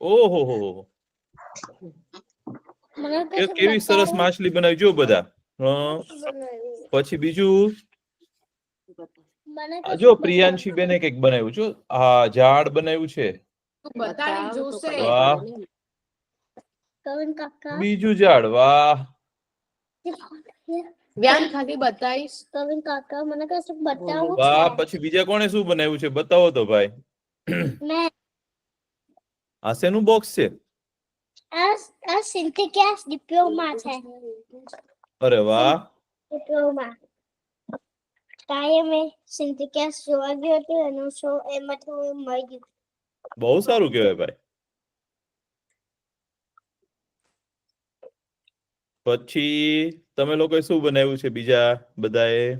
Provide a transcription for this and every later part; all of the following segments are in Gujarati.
ઓહો હો, કેવી સરસ માછલી બનાવી જો બધા. પછી બીજું જો પ્રિયાંશી બેને કઈક બનાવ્યું છો. હા, ઝાડ બનાવ્યું છે. વાહ. બીજું ઝાડ. વાહ. વાહ. પછી બીજા કોણે શું બનાવ્યું છે બતાવો તો ભાઈ. આ શેનું બોક્સ છે? અરે વાહ. બહુ સારું કહેવાય ભાઈ. પછી તમે લોકોએ શું બનાવ્યું છે બીજા બધાએ?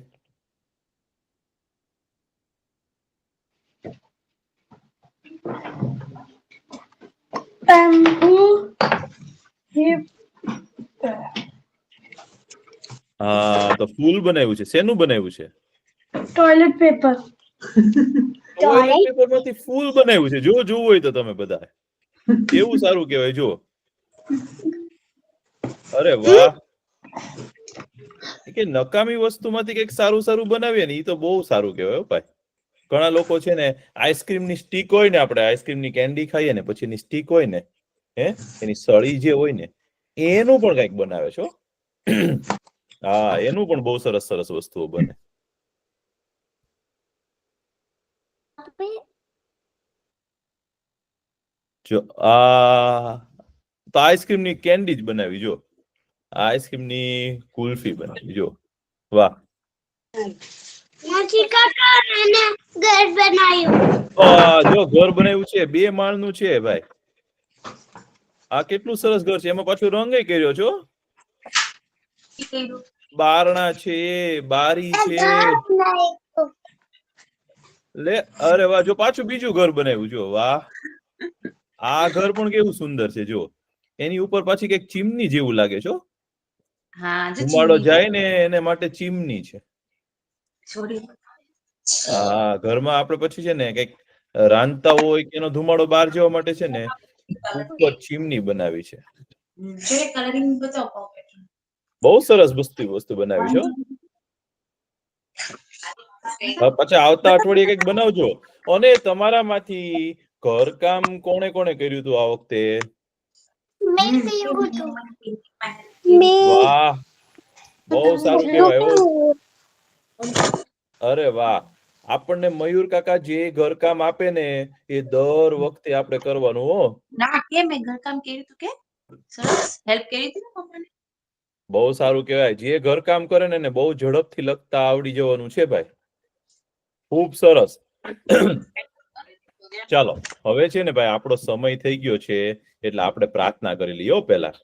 હા, તો ફૂલ બનાવ્યું છે. શેનું બનાવ્યું છે? Toilet paper. ટોયલેટ પેપર માંથી ફૂલ બનાવ્યું છે. જો જોવું હોય તો તમે બધા. કેવું સારું કહેવાય જો. અરે વાહ. કે નકામી વસ્તુમાંથી કંઈક સારું સારું બનાવીએ ને એ તો બહુ સારું કહેવાય ભાઈ. ઘણા લોકો છે ને આઈસ્ક્રીમની સ્ટીક હોય ને, આપણે આઈસ્ક્રીમની કેન્ડી ખાઈએ ને પછી એની સ્ટીક હોય ને, એની સળી જે હોય ને એનું પણ કંઈક બનાવે છે. હા, એનું પણ બહુ સરસ સરસ વસ્તુઓ બને. જો તો આઈસ્ક્રીમની કેન્ડી જ બનાવી જો. આઈસ્ક્રીમની કુલ્ફી બનાવી જો. વાહ. જો ઘર બનાવ્યું છે. 2 માળનું છે ભાઈ. આ કેટલું સરસ ઘર છે. એમાં પાછું રંગે કર્યો છો. બારણા છે, બારી છે. લે અરે વાહ. જો પાછું બીજું ઘર બનાવ્યું જો. વાહ. આ ઘર પણ કેવું સુંદર છે જો. એની ઉપર પાછી કઈક ચીમની જેવું લાગે છે. ધુમાડો જાય ને એને માટે ચીમની છે. હા, ઘરમાં આપણે પછી છે ને કઈક રાંધતા હોય કે એનો ધુમાડો બહાર જવા માટે છે ને ઉપર ચીમની બનાવી છે. બહુ સરસ વસ્તુ બનાવી છે. પછી આવતા અઠવાડિયે કઈક બનાવજો. અને તમારામાંથી ઘરકામ કોણે કોણે કર્યું હતું આ વખતે? વાહ, બહુ સારું કહેવાય. અરે વાહ. આપણને મયુર કાકા જે ઘરકામ આપે ને એ દર વખતે આપણે કરવાનું. હો ના, કે મેં ઘરકામ કર્યું હતું કે સરસ હેલ્પ કરી હતી ને મમ્માને. બહુ સારું કહેવાય. જે ઘરકામ કરે ને બહુ ઝડપથી લખતા આવડી જવાનું છે ભાઈ. ખૂબ સરસ. ચાલો, હવે છે ને ભાઈ આપણો સમય થઈ ગયો છે એટલે આપણે પ્રાર્થના કરી લઈએ પહેલા.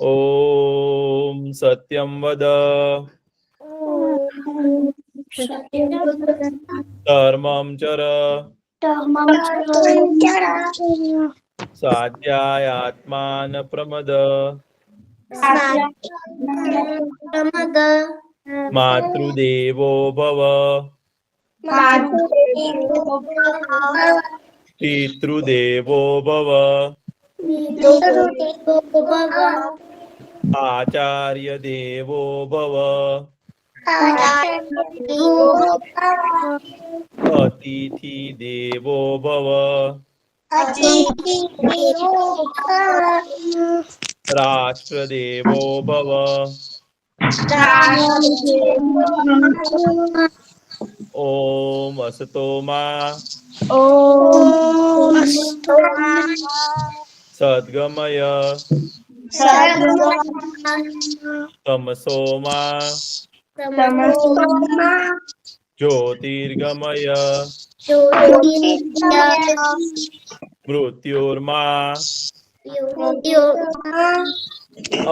ઓમ સત્યમ વદ ધર્મમ ચર સાધ્યાયાત્માન પ્રમદ માતૃદેવો ભવ પિતૃદેવો ભવ આચાર્ય દેવો ભવ અતિથિ દેવો ભવ રાષ્ટ્રદેવો ભવ ઓમ અસતો મા સદ્ગમય તમસો મા જ્યોતિર્ગમય મૃત્યોર્મા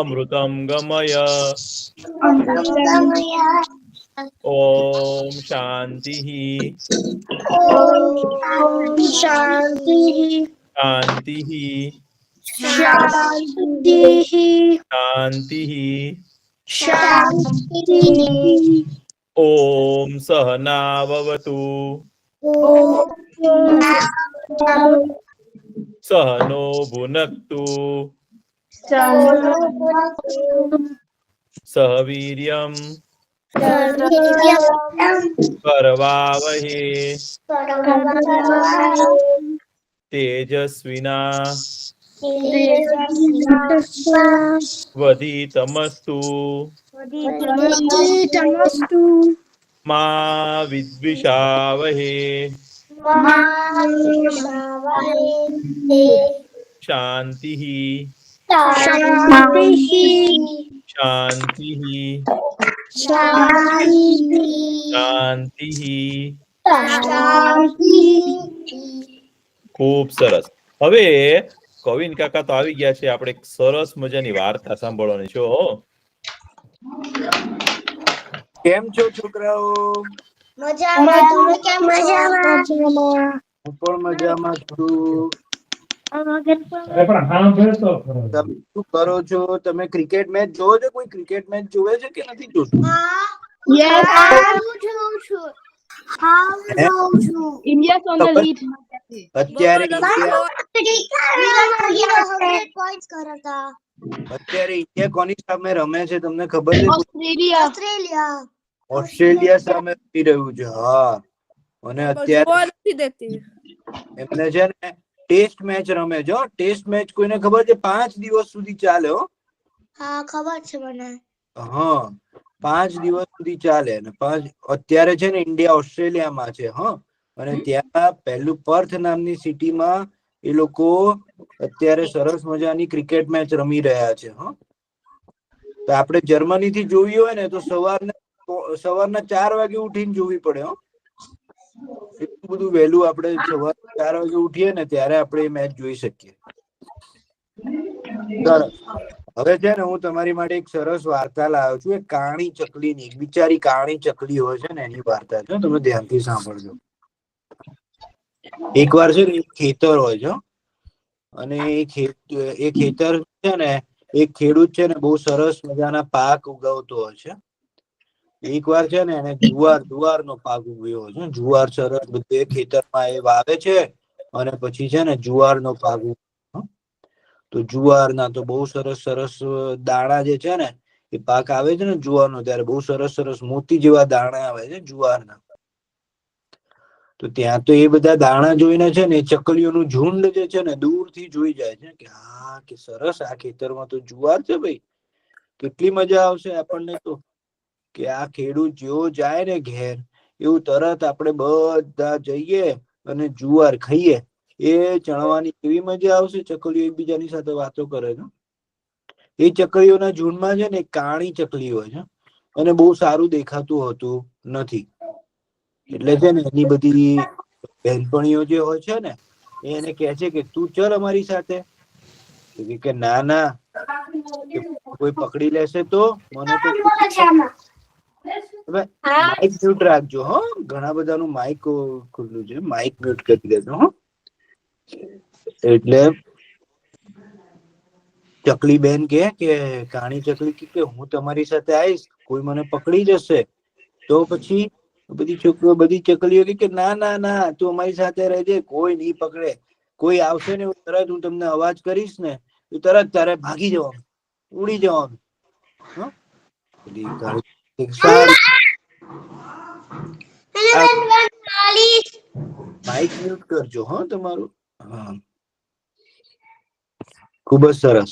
અમૃતમ ગમય. ઓમ શાંતિ શાંતિ શાંતિ. ઓમ સહનાવવતુ સહનો ભુનક્તુ સહવીર્યમ કરવાવહે તેજસ્વિના વધિતમસ્તુ મા વિદ્વિષાવહે શાંતિ શાંતિ શાંતિ. ખૂબ સરસ. હવે કવિન કાકા તો આવી ગયા છે. આપણે એક સરસ મજાની વાર્તા સાંભળવાની છે. કેમ છો છોકરાઓ? મજામાં. તમે કેમ છો? હું પણ મજામાં છું. તમે શું કરો છો? તમે ક્રિકેટ મેચ જોવો છો? કોઈ ક્રિકેટ મેચ જોવે છે કે નથી જોતું? અત્યારે ઇન્ડિયા કોની સામે રમે છે તમને ખબર છે? ઓસ્ટ્રેલિયા સામે રમી રહ્યું છે. હા, અને અત્યારે એમને છે ને ટેસ્ટ મેચ રમે છે. ટેસ્ટ મેચ કોઈને ખબર છે? 5 દિવસ સુધી ચાલે. હા, ખબર છે મને. હા, 5 દિવસ સુધી ચાલે. અને અત્યારે છે ને ઇન્ડિયા ઓસ્ટ્રેલિયામાં છે. હા, અને ત્યાં પહેલું પર્થ નામની સિટીમાં એ લોકો અત્યારે સરસ મજાની ક્રિકેટ મેચ રમી રહ્યા છે. હા, તો આપણે જર્મની થી જોવી હોય ને તો સવારના 4 વાગે ઉઠીને જોવી પડે. એટલું બધું વહેલું આપણે સવાર 4 વાગે ઉઠીએ ને ત્યારે આપણે એ મેચ જોઈ શકીએ. સરસ. હવે છે ને હું તમારી માટે એક સરસ વાર્તા લાવ્યો છું. એક કાણી ચકલીની, એક બિચારી કાણી ચકલી હોય છે ને એની વાર્તા છે. તમે ધ્યાનથી સાંભળજો. એક વાર છે ને એક ખેતર હોય છે, અને એ ખેતર છે ને એક ખેડૂત છે ને બહુ સરસ મજાના પાક ઉગાવતો હોય છે. એક વાર છે ને એને જુવાર નો પાક ઉગ્યો હોય છે. જુવાર સરસ બધે ખેતરમાં એ વાવે છે, અને પછી છે ને જુવાર નો પાક. તો જુવાર ના તો બહુ સરસ સરસ દાણા જે છે ને એ પાક આવે છે ને જુવારનો, ત્યારે બહુ સરસ સરસ મોતી જેવા દાણા આવે છે જુવારના. તો ત્યાં તો એ બધા દાણા જોઈને છે ને ચકલીઓનું ઝુંડ જે છે ને દૂર થી જોઈ જાય છે કે હા, કે સરસ, આ ખેતરમાં તો જુવાર છે ભાઈ, કેટલી મજા આવશે આપણને તો. કે આ ખેડૂત જેવો જાય ને ઘેર, એવું તરત આપણે બધા જઈએ અને જુવાર ખાઈએ. એ ચણવાની કેવી મજા આવશે. ચકલીઓ એકબીજાની સાથે વાતો કરે છે. એ ચકલીઓના ઝુંડમાં છે ને કાણી ચકલી હોય છે, અને બહુ સારું દેખાતું હોતું નથી. એટલે છે ને એની બધી બહેનપણીઓ જે હોય છે ને એને કહે છે કે તું ચલ અમારી સાથે. કે ના ના, કે કોઈ પકડી લેશે તો મને તો. માઇક મ્યુટ રાખજો. હો, ઘણા બધાનું માઇક ખુલ્લું છે. માઇક મ્યુટ કરી દેજો. હો, એટલે ચકલી બેન કે કાણી ચકલી કે હું તમારી સાથે આવીશ, કોઈ મને પકડી જશે તો પછી બધી ચકલીઓ કે ના ના ના, તું અમારી સાથે રહેજે, કોઈ નહી પકડે. કોઈ આવશે ને તરત હું તમને અવાજ કરીશ ને તો તરત તારે ભાગી જવાનું, ઉડી જવાનું. સારું. માઇક મ્યુટ કરજો. હા, તમારું. હા, ખુબ જ સરસ.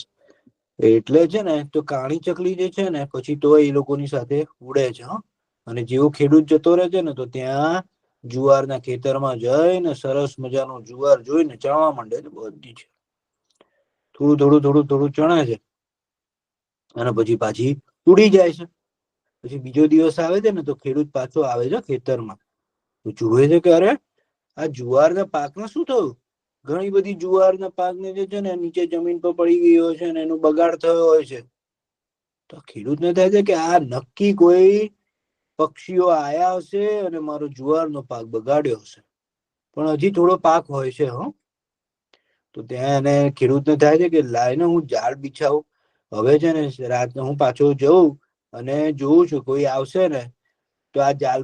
એટલે છે ને તો કાણી ચકલી જે છે ને પછી તો એ લોકોની સાથે ઉડે છે. અને જેવો ખેડૂત જતો રહે છે ને તો ત્યાં જુવારના ખેતરમાં જઈને સરસ મજાનો જુવાર જોઈને ચણવા માંડે છે. બધી છે થોડું ચણે છે, અને પછી પાછી ઉડી જાય છે. પછી બીજો દિવસ આવે છે ને તો ખેડૂત પાછો આવે છે ખેતરમાં. તો જુએ છે કે અરે, આ જુવારના પાકમાં શું થયું? ઘણી બધી જુવારના પાકને જે છે ને નીચે જમીન પર પડી ગઈ હોય છે, અને એનો બગાડ થયો હોય છે. તો ખેડૂતને થાય છે કે આ નક્કી કોઈ પક્ષીઓ આયા હશે અને મારો જુવારનો પાક બગાડ્યો હશે. પણ હજી થોડો પાક હોય છે. તો ત્યાં એને ખેડૂતને થાય છે કે લાઈને હું જાળ બિછાવું. હવે છે ને રાતને હું પાછો જઉં અને જોઉં છું કોઈ આવશે ને તો આ જાળ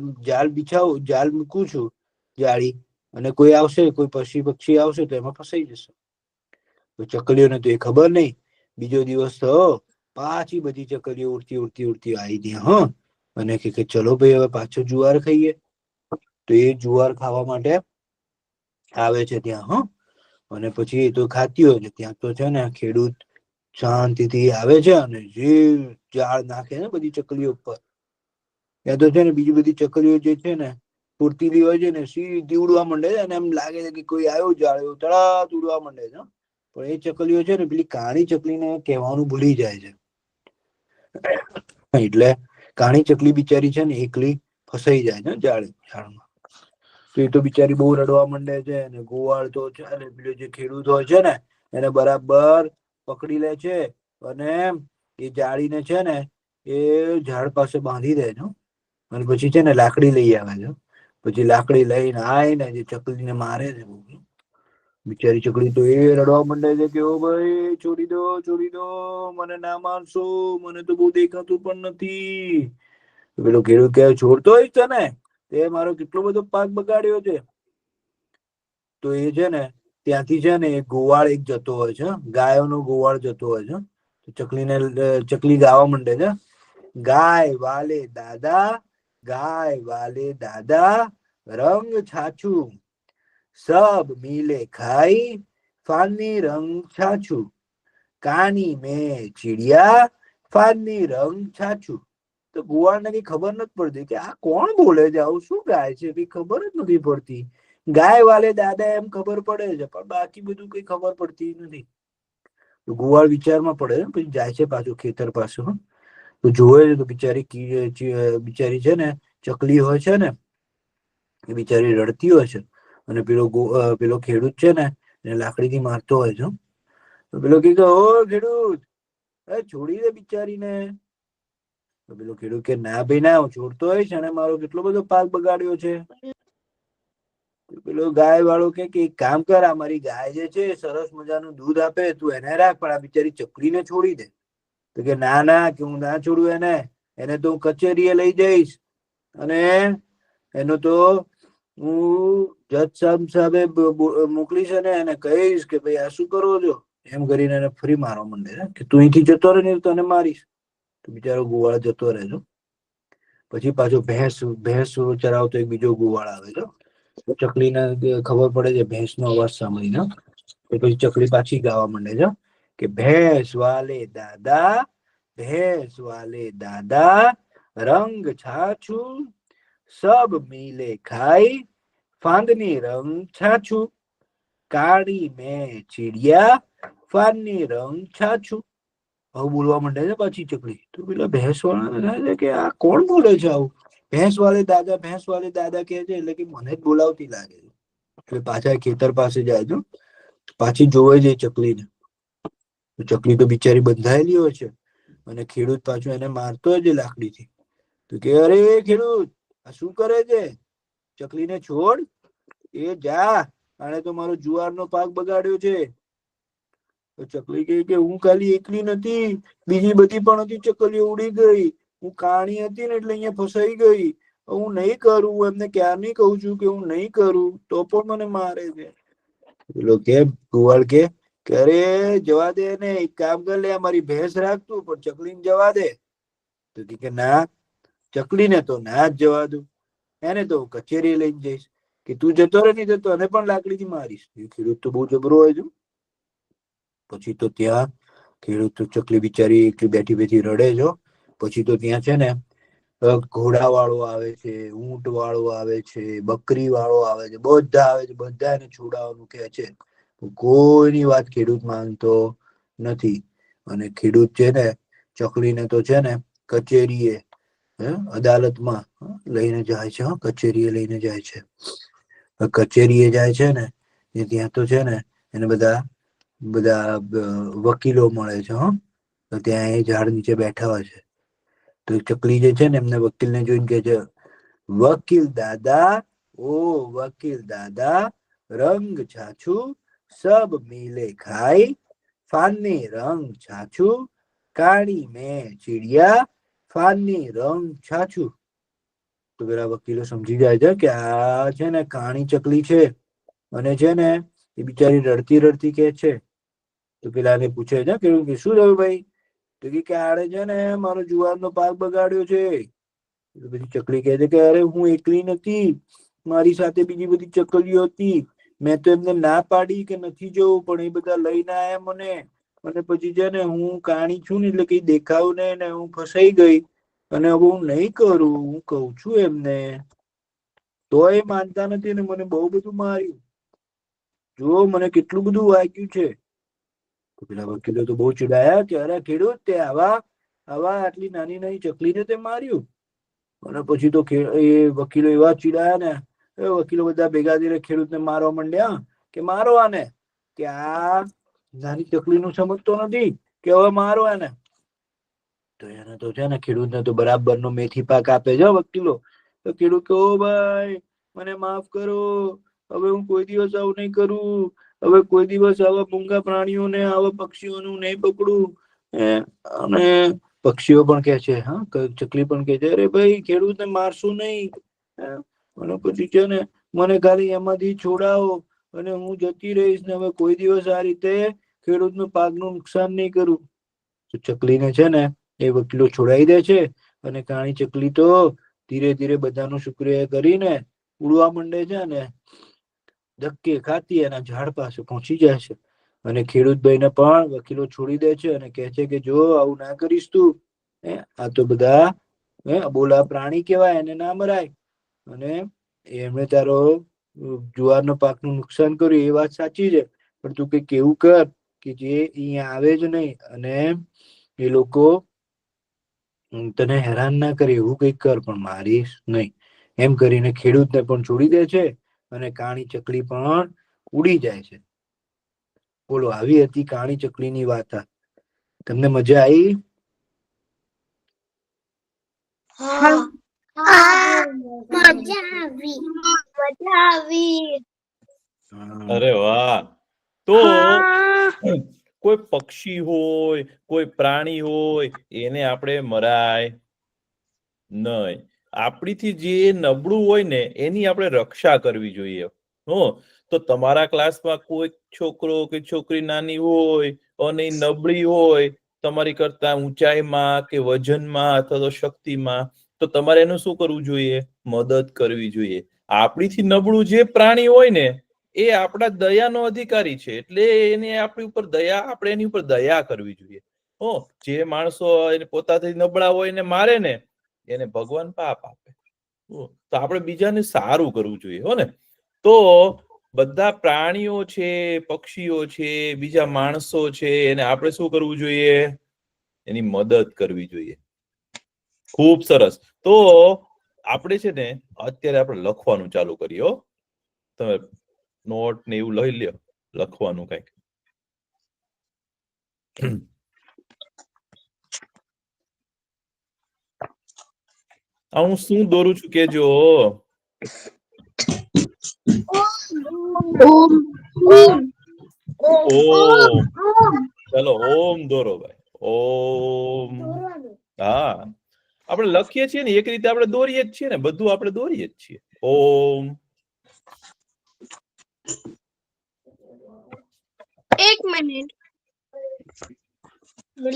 મૂકું છું, જાળી, અને કોઈ આવશે, કોઈ પશુ પક્ષી આવશે તો એમાં ફસાઈ જશે. તો ચકલીઓને તો એ ખબર નહીં. બીજો દિવસ તો પાછી બધી ચકલીઓ ઉડતી ઉડતી ઉડતી આવી ત્યાં, હા, અને કે ચલો ભાઈ હવે પાછો જુવાર ખાઈએ. તો એ જુવાર ખાવા માટે આવે છે ત્યાં, હા, અને પછી એ તો ખાતી હોય છે. ત્યાં તો છે ને ખેડૂત શાંતિથી આવે છે અને જે ઝાડ નાખે ને બધી ચકલીઓ ઉપર, ત્યાં તો છે ને બીજી બધી ચકલીઓ જે છે ને ફૂર્તીલી હોય છે ને સીધી ઉડવા માંડે છે, અને એમ લાગે છે કે કોઈ આવ્યું ઝાડ તરત ઉડવા માંડે છે. પણ એ ચકલીઓ છે ને પેલી કાળી ચકલીને કહેવાનું ભૂલી જાય છે. એટલે કાળી ચકલી બિચારી છે ને એકલી ફસાઈ જાય છે ઝાડમાં. તો એ તો બિચારી બહુ રડવા માંડે છે, અને ગોવાળ તો છે ને પેલો જે ખેડૂત હોય છે ને એને બરાબર પકડી લે છે, અને એ જાળીને છે ને એ ઝાડ પાસે બાંધી દે છે. અને પછી છે ને લાકડી લઈ આવે છે. પછી લાકડી લઈને આવીને જે ચકલીને મારે છે. બિચારી ચકલી તો એ રડવા માંડે છે કે ઓ ભાઈ છોડી દો, છોડી દો, મને ના મારશો, મને તો બહુ દેખાતું પણ નથી. પેલો ખેડૂત કહે છોડતો હોય છે ને, તે મારો કેટલો બધો પાક બગાડ્યો છે. તો એ છે ને ત્યાંથી છે ને એક ગોવાળ એક જતો હોય છે, ગાયોનો ગોવાળ જતો હોય છે. ચકલી ગાવા માંડે છે, ગાય વાલે દાદા, ગાય વાલે દાદા, રંગ છાછું, સબ મિલે ખાઈ, ફાની રંગ છાછું, કાની મેં ચીડિયા, ફાની રંગ છાછું. તો ગોવાળને કઈ ખબર નથી પડતી કે આ કોણ બોલે છે, આવું શું ગાય છે, કઈ ખબર જ નથી પડતી. ગાય વાલે દાદા એમ ખબર પડે છે, પણ બાકી બધું કઈ ખબર પડતી નથી. તો ગોવાળ વિચારમાં પડે છે, પછી જાય છે પાછું ખેતર પાછું. તો જોવે છે તો બિચારી છે ને ચકલી હોય છે ને એ બિચારી રડતી હોય છે, અને પેલો ખેડૂત છે ને એને લાકડીથી મારતો હોય છે. તો પેલો કે ઓ ખેડૂત, છોડી દે બિચારીને. તો પેલો ખેડૂત કે ના ભાઈ ના, હું છોડતો હોઈશ, અને મારો કેટલો બધો પાક બગાડ્યો છે. પેલો ગાય વાળો કે એક કામ કર, આ મારી ગાય જે છે સરસ મજાનું દૂધ આપે, તું એને રાખ, પણ આ બિચારી ચકલીને છોડી દે. તો કે ના ના, કે હું ના છોડું એને તો હું કચેરીએ લઈ જઈશ, અને એનો તો હું જજ સાહેબ મોકલીશ, અને એને કહીશ કે ભાઈ આ શું કરો છો, એમ કરીને એને ફરી મારવા માંડે છે કે તું અહીંથી જતો રહે ને તને મારીશ. તો બિચારો ગોવાળ જતો રહે છે. પછી પાછો ભેંસ ચરાવતો એક બીજો ગોવાળ આવે છે. ચકલીને ખબર પડે છે ભેંસનો અવાજ સાંભળીને. પછી ચકલી પાછી ગાવા માંડે છે કે ભેંસ વાલે દાદા, ભેંસ વાલે દાદા, રંગ છાછું, સબ મિલે ખાઈ, ફાંદની રંગ છાછું, કાળી મેં ચીડિયા, ફાની રંગ છાછું. આવું બોલવા માંડે છે પાછી ચકલી. તો પેલા ભેંસ વાળાને થાય છે કે આ કોણ બોલે છે આવું, ભેંસ વાલે દાદા, ભેંસ વાલે દાદા કે છે, એટલે કે મને જ બોલાવતી લાગે છે. એટલે પાછા ખેતર પાસે જાય છે, પાછી જોવે છે ચકલીને. ચકલી તો બિચારી બંધાયેલી હોય છે, અને ખેડૂત પાછો એને મારતો હોય છે લાકડીથી. તો કે અરે ખેડૂત, આ શું કરે છે, ચકલીને છોડ, એ જા, આને તો મારો જુવારનો પાક બગાડ્યો છે. તો ચકલી કહે કે હું ખાલી એકલી નથી, બીજી બધી પણ હતી ચકલીઓ ઉડી ગઈ, હું કાણી હતી ને એટલે અહીંયા ફસાઈ ગઈ, હું નહીં કરું, એમને ક્યારની કહું છું કે હું નહીં કરું, તો પણ મને મારે છે. પેલો કે ગોવાળ કે અરે જવા દે ને, એક કામ કર લે, મારી ભેંસ રાખતું, પણ ચકલીને જવા દે. તો કે ના, ચકલીને તો ના જ જવા દઉં, એને તો કચેરી લઈને જઈશ, કે તું જતો રહે નહીં તો તને પણ લાકડીથી મારીશ. એ ખેડૂત તો બહુ જબરો હોય છે. પછી તો ત્યાં ખેડૂત ચકલી બિચારી એકલી બેઠી બેઠી રડે છે. પછી તો ત્યાં છે ને ઘોડા વાળો આવે છે, ઊંટ વાળો આવે છે, બકરી વાળો આવે છે, બધા આવે છે, બધા એને છોડાવવાનું કે છે. કોઈની વાત ખેડૂત માનતો નથી, અને ખેડૂત છે ને ચકલીને તો છે ને કચેરીએ, અદાલતમાં લઈને જાય છે. કચેરીએ લઈને જાય છે. કચેરીએ જાય છે ને ત્યાં તો છે ને એને બધા વકીલો મળે છે. તો ત્યાં એ ઝાડ નીચે બેઠા હોય છે. તો ચકલી જે છે ને એમને વકીલને જોઈને કે છે, વકીલ દાદા, ઓ વકીલ દાદા, રંગ છાછું, સબ મિલે ખાઈ, ફાની રંગ છાછું, કાળી મેં ચીડિયા, ફાની રંગ છાછું. તો પેલા વકીલો સમજી જાય છે કે આ છે ને કાણી ચકલી છે, અને છે ને એ બિચારી રડતી રડતી કે છે તો પેલાને પૂછે છે ખેડૂત કે શું થયું ભાઈ? તો કે આડે છે ને મારો જુવારનો પાક બગાડ્યો છે. પછી ચકલી કહે છે કે અરે હું એકલી નથી, મારી સાથે બીજી બધી ચકલીઓ હતી. મેં તો એમને ના પાડી કે નથી જવું, પણ એ બધા લઈને આયા મને. અને પછી છે ને હું કાણી છું ને એટલે કઈ દેખાવું નહીં ને હું ફસાઈ ગઈ. અને હવે હું નહીં કરું, હું કઉ છું એમને તો એ માનતા નથી ને મને બહુ બધું માર્યું. જો મને કેટલું બધું વાગ્યું છે. પેલા વકીલો તો બહુ ચીડાયા કે અરે ખેડૂત તે આવા આટલી નાની નાની ચકલીને તે માર્યું. અને પછી તો એ વકીલો એવા ચીડાયા ને, એ વકીલો બધા ભેગા થઈને ખેડૂતને મારવા માંડ્યા કે મારો આને, કે આ નાની ચકલીનું સમજતો નથી કે હવે મારો એને. તો એને તો છે ને ખેડૂતને તો બરાબરનો મેથી પાક આપે છે વકીલો. તો ખેડૂત કહો ભાઈ મને માફ કરો, હવે હું કોઈ દિવસ આવું નહીં કરું, હવે કોઈ દિવસ આવા મૂંગા પ્રાણીઓને આવા પક્ષીઓનું નહીં પકડું. અને પક્ષીઓ પણ કે છે, હા ચકલી પણ કે છે અરે ભાઈ ખેડૂતને મારશું નહીં. અને પછી છે ને મને ખાલી એમાંથી છોડાવો અને હું જતી રહીશ ને હવે કોઈ દિવસ આ રીતે ખેડૂતનું પાકનું નુકસાન નહીં કરું. તો ચકલીને છે ને એ વકીલો છોડાઈ દે છે અને કાણી ચકલી તો ધીરે ધીરે બધાનું શુક્રિયા કરીને ઉડવા માંડે છે ને ધક્કે ખાતી એના ઝાડ પાસે પહોંચી જાય છે. અને ખેડૂતભાઈને પણ વકીલો છોડી દે છે અને કહે છે કે જો આવું ના કરીશ તું, આ તો બધા બોલા પ્રાણી કહેવાય, એને ના મરાય. અને એમણે તારો જુવારનો પાકનું નુકસાન કર્યું એ વાત સાચી છે, પણ તું કઈક એવું કર કે જે અહીંયા આવે જ નહીં અને એ લોકો તને હેરાન ના કરે એવું કઈક કર, પણ મારીશ નહીં. એમ કરીને ખેડૂતને પણ છોડી દે છે અને કાણી ચકલી પણ ઉડી જાય છે. બોલો, આવી હતી કાણી ચકલીની વાર્તા. તમને મજા આવી? મજા આવી. અરે વાહ. તો કોઈ પક્ષી હોય, કોઈ પ્રાણી હોય, એને આપણે મરાય નહીં. આપણીથી જે નબળું હોય ને એની આપણે રક્ષા કરવી જોઈએ. તો તમારા ક્લાસમાં કોઈ છોકરો કે છોકરી નાની હોય અને નબળી હોય તમારી કરતા ઊંચાઈમાં કે વજનમાં અથવા તો શક્તિમાં, તો તમારે એનું શું કરવું જોઈએ? મદદ કરવી જોઈએ. આપણીથી નબળું જે પ્રાણી હોય ને એ આપણા દયાનો અધિકારી છે, એટલે એને આપણી ઉપર આપણે એની ઉપર દયા કરવી જોઈએ. જે માણસો એને પોતાથી નબળા હોય એને મારે ને એને ભગવાન પાપ આપે. તો આપણે બીજાને સારું કરવું જોઈએ. હો ને? તો બધા પ્રાણીઓ છે, પક્ષીઓ છે, બીજા માણસો છે, એને આપણે શું કરવું જોઈએ? એની મદદ કરવી જોઈએ. ખૂબ સરસ. તો આપણે છે ને અત્યારે આપણે લખવાનું ચાલુ કરીએ. તમે નોટ ને એવું લઈ લ્યો, લખવાનું કઈક. હું શું દોરું છું કેજો. ઓમ. ચલો ઓમ દોરો ભાઈ. ઓમ. હા, આપણે લખીએ છીએ ને એક રીતે આપણે દોરીએ જ છીએ ને, બધું આપણે દોરીએ જ છીએ. ઓમ. એક મિનિટ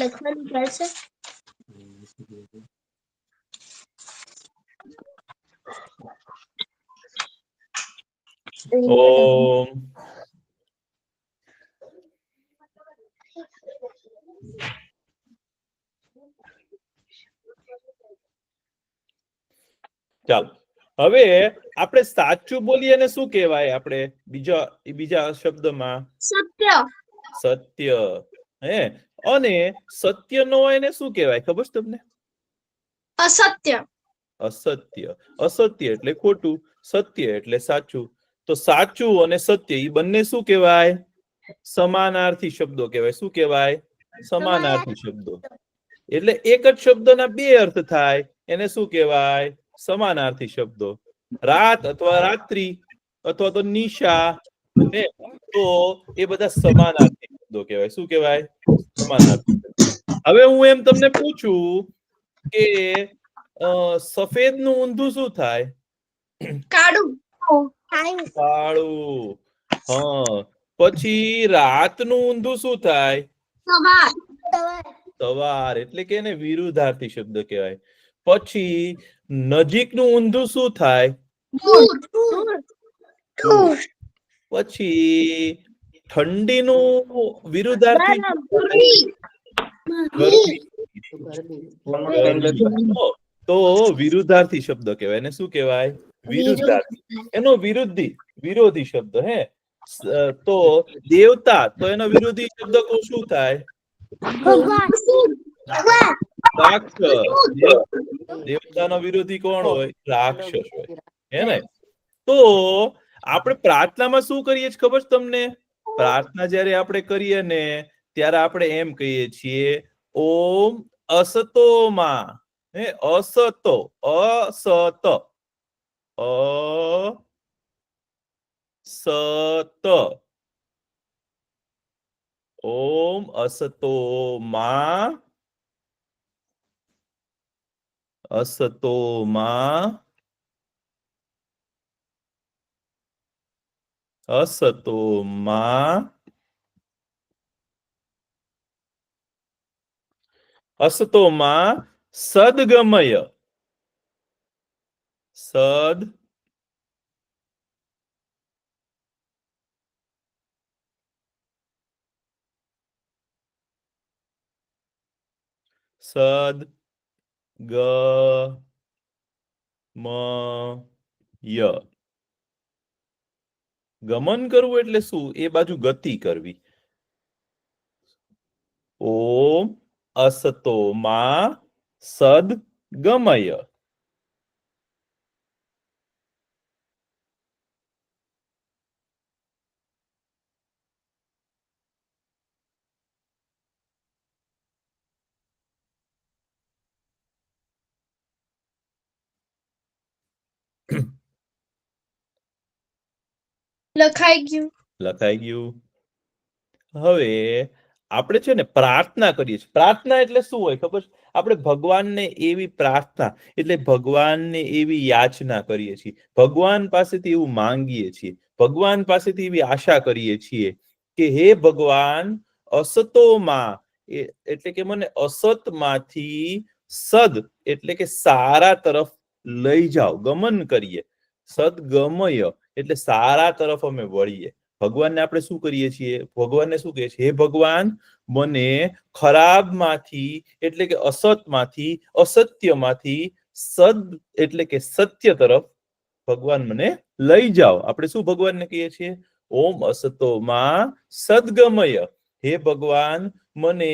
લખવાનું પડશે. ઓમ. ચાલો, હવે આપણે સાચું બોલીએ ને શું કહેવાય? આપણે બીજા શબ્દમાં સત્ય. સત્ય. અને સત્ય નો હોય એને શું કહેવાય ખબર છે તમને? અસત્ય. અસત્ય. અસત્ય એટલે ખોટું, સત્ય એટલે સાચું. તો સાચું અને સત્ય એ બંને શું કહેવાય? સમાનાર્થી શબ્દો કહેવાય. શું કહેવાય? સમાનાર્થી શબ્દો. એટલે એક જ શબ્દના બે અર્થ થાય, એને શું કહેવાય? સમાનાર્થી શબ્દો. રાત અથવા રાત્રિ અથવા તો નિશા, તો એ બધા સમાનાર્થી શબ્દો કહેવાય. શું કહેવાય? સમાનાર્થી. હવે હું એમ તમને પૂછું કે સફેદ નું ઊંધું શું થાય? કાળું. કાળું. હા, પછી રાતનું ઊંધું શું થાય? સવાર. સવાર. એટલે કે એને વિરુદ્ધાર્થી શબ્દ કહેવાય. પછી નજીકનું ઊંધું શું થાય? દૂર. પછી ઠંડીનું વિરુદ્ધાર્થી ગરમી. ગરમી. તો વિરુદ્ધાર્થી શબ્દ કહેવાય. એને શું કહેવાય? વિરુદ્ધાર્થી. એનો વિરોધી શબ્દ. હે તો દેવતા, તો એનો વિરોધી શબ્દ શું થાય? રાક્ષસ. દેવતાનો વિરોધી કોણ હોય? રાક્ષસ હોય. હે ને? તો આપણે પ્રાર્થનામાં શું કરીએ છીએ ખબર છે તમને? પ્રાર્થના જ્યારે આપણે કરીએ ને ત્યારે આપણે એમ કહીએ છીએ, ઓમ અસતોમાં. હે અસત ઓમ અસતોમાં સદગમય. ગમન કરવું એટલે શું? એ બાજુ ગતિ કરવી. ઓમ અસતોમાં સદગમય. લખાઈ ગયું. હવે આપણે છે ને પ્રાર્થના કરીએ છીએ. પ્રાર્થના એટલે શું હોય ખબર? આપણે ભગવાનને એવી પ્રાર્થના એટલે ભગવાનને એવી યાચના કરીએ છીએ, ભગવાન પાસેથી એવું માંગીએ છીએ, ભગવાન પાસેથી એવી આશા કરીએ છીએ કે હે ભગવાન, અસતોમાં એટલે કે મને અસતમાંથી સદ એટલે કે સારા તરફ લઈ જાઓ, ગમન કરીએ. સદગમય એટલે સારા તરફ અમે વળીએ. ભગવાનને આપણે શું કરીએ છીએ? ભગવાનને શું કહીએ છીએ? હે ભગવાન, મને ખરાબમાંથી એટલે કે અસતમાંથી, અસત્યમાંથી સદ એટલે કે સત્ય તરફ ભગવાન મને લઈ જાઓ. આપણે શું ભગવાનને કહીએ છીએ? ઓમ અસતોમાં સદગમય. હે ભગવાન, મને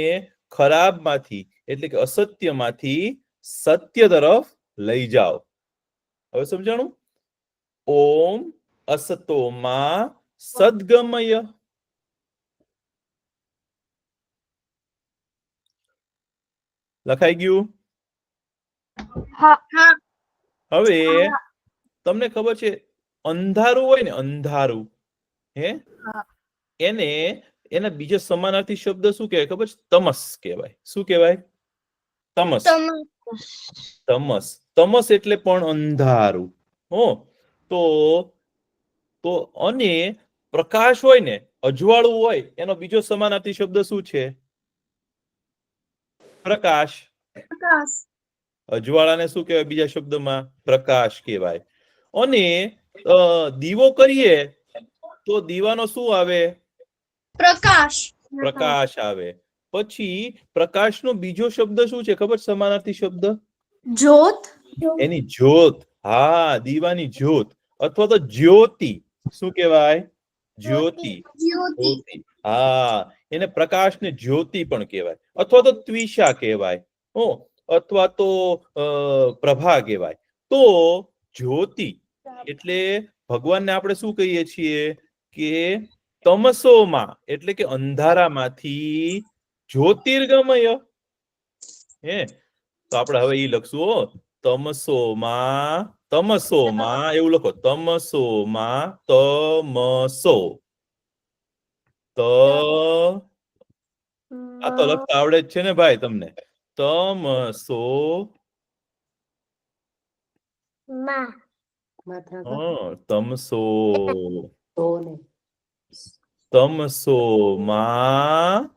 ખરાબમાંથી એટલે કે અસત્યમાંથી સત્ય તરફ લઈ જાઓ. હવે સમજાણું? ઓમ અસતોમાં સદગમય. લખાઈ ગયું? હવે તમને ખબર છે અંધારું હોય ને, અંધારું, હે એને એના બીજા સમાનાર્થી શબ્દ શું કહેવાય ખબર છે? તમસ કહેવાય. શું કહેવાય? તમસ. તમસ એટલે પણ અંધારું. તો અને પ્રકાશ હોય ને, અજવાળું હોય, એનો બીજો સમાનાર્થી શબ્દ શું છે? પ્રકાશ. અજવાળાને શું કહેવાય બીજા શબ્દમાં? પ્રકાશ કહેવાય. અને દીવો કરીએ તો દીવાનો શું આવે? પ્રકાશ આવે. પછી પ્રકાશનો બીજો શબ્દ શું છે ખબર? સમાનાર્થી શબ્દ જ્યોત. એની જ્યોત. હા, દીવાની જ્યોત અથવા તો જ્યોતિ. શું કહેવાય? જ્યોતિ. હા, એને પ્રકાશને જ્યોતિ પણ કહેવાય, અથવા તો ત્વિષા કહેવાય, અથવા તો પ્રભા કહેવાય. તો જ્યોતિ એટલે ભગવાનને આપણે શું કહીએ છીએ કે તમસોમાં એટલે કે અંધારામાંથી જ્યોતિર્ગમય. હે તો આપણે હવે ઈ લખશું, તમસોમાં એવું લખો, તમસોમાં તમસો. આ તો લખતા આવડે જ છે ને ભાઈ તમને? તમસો તમસો તમસો માં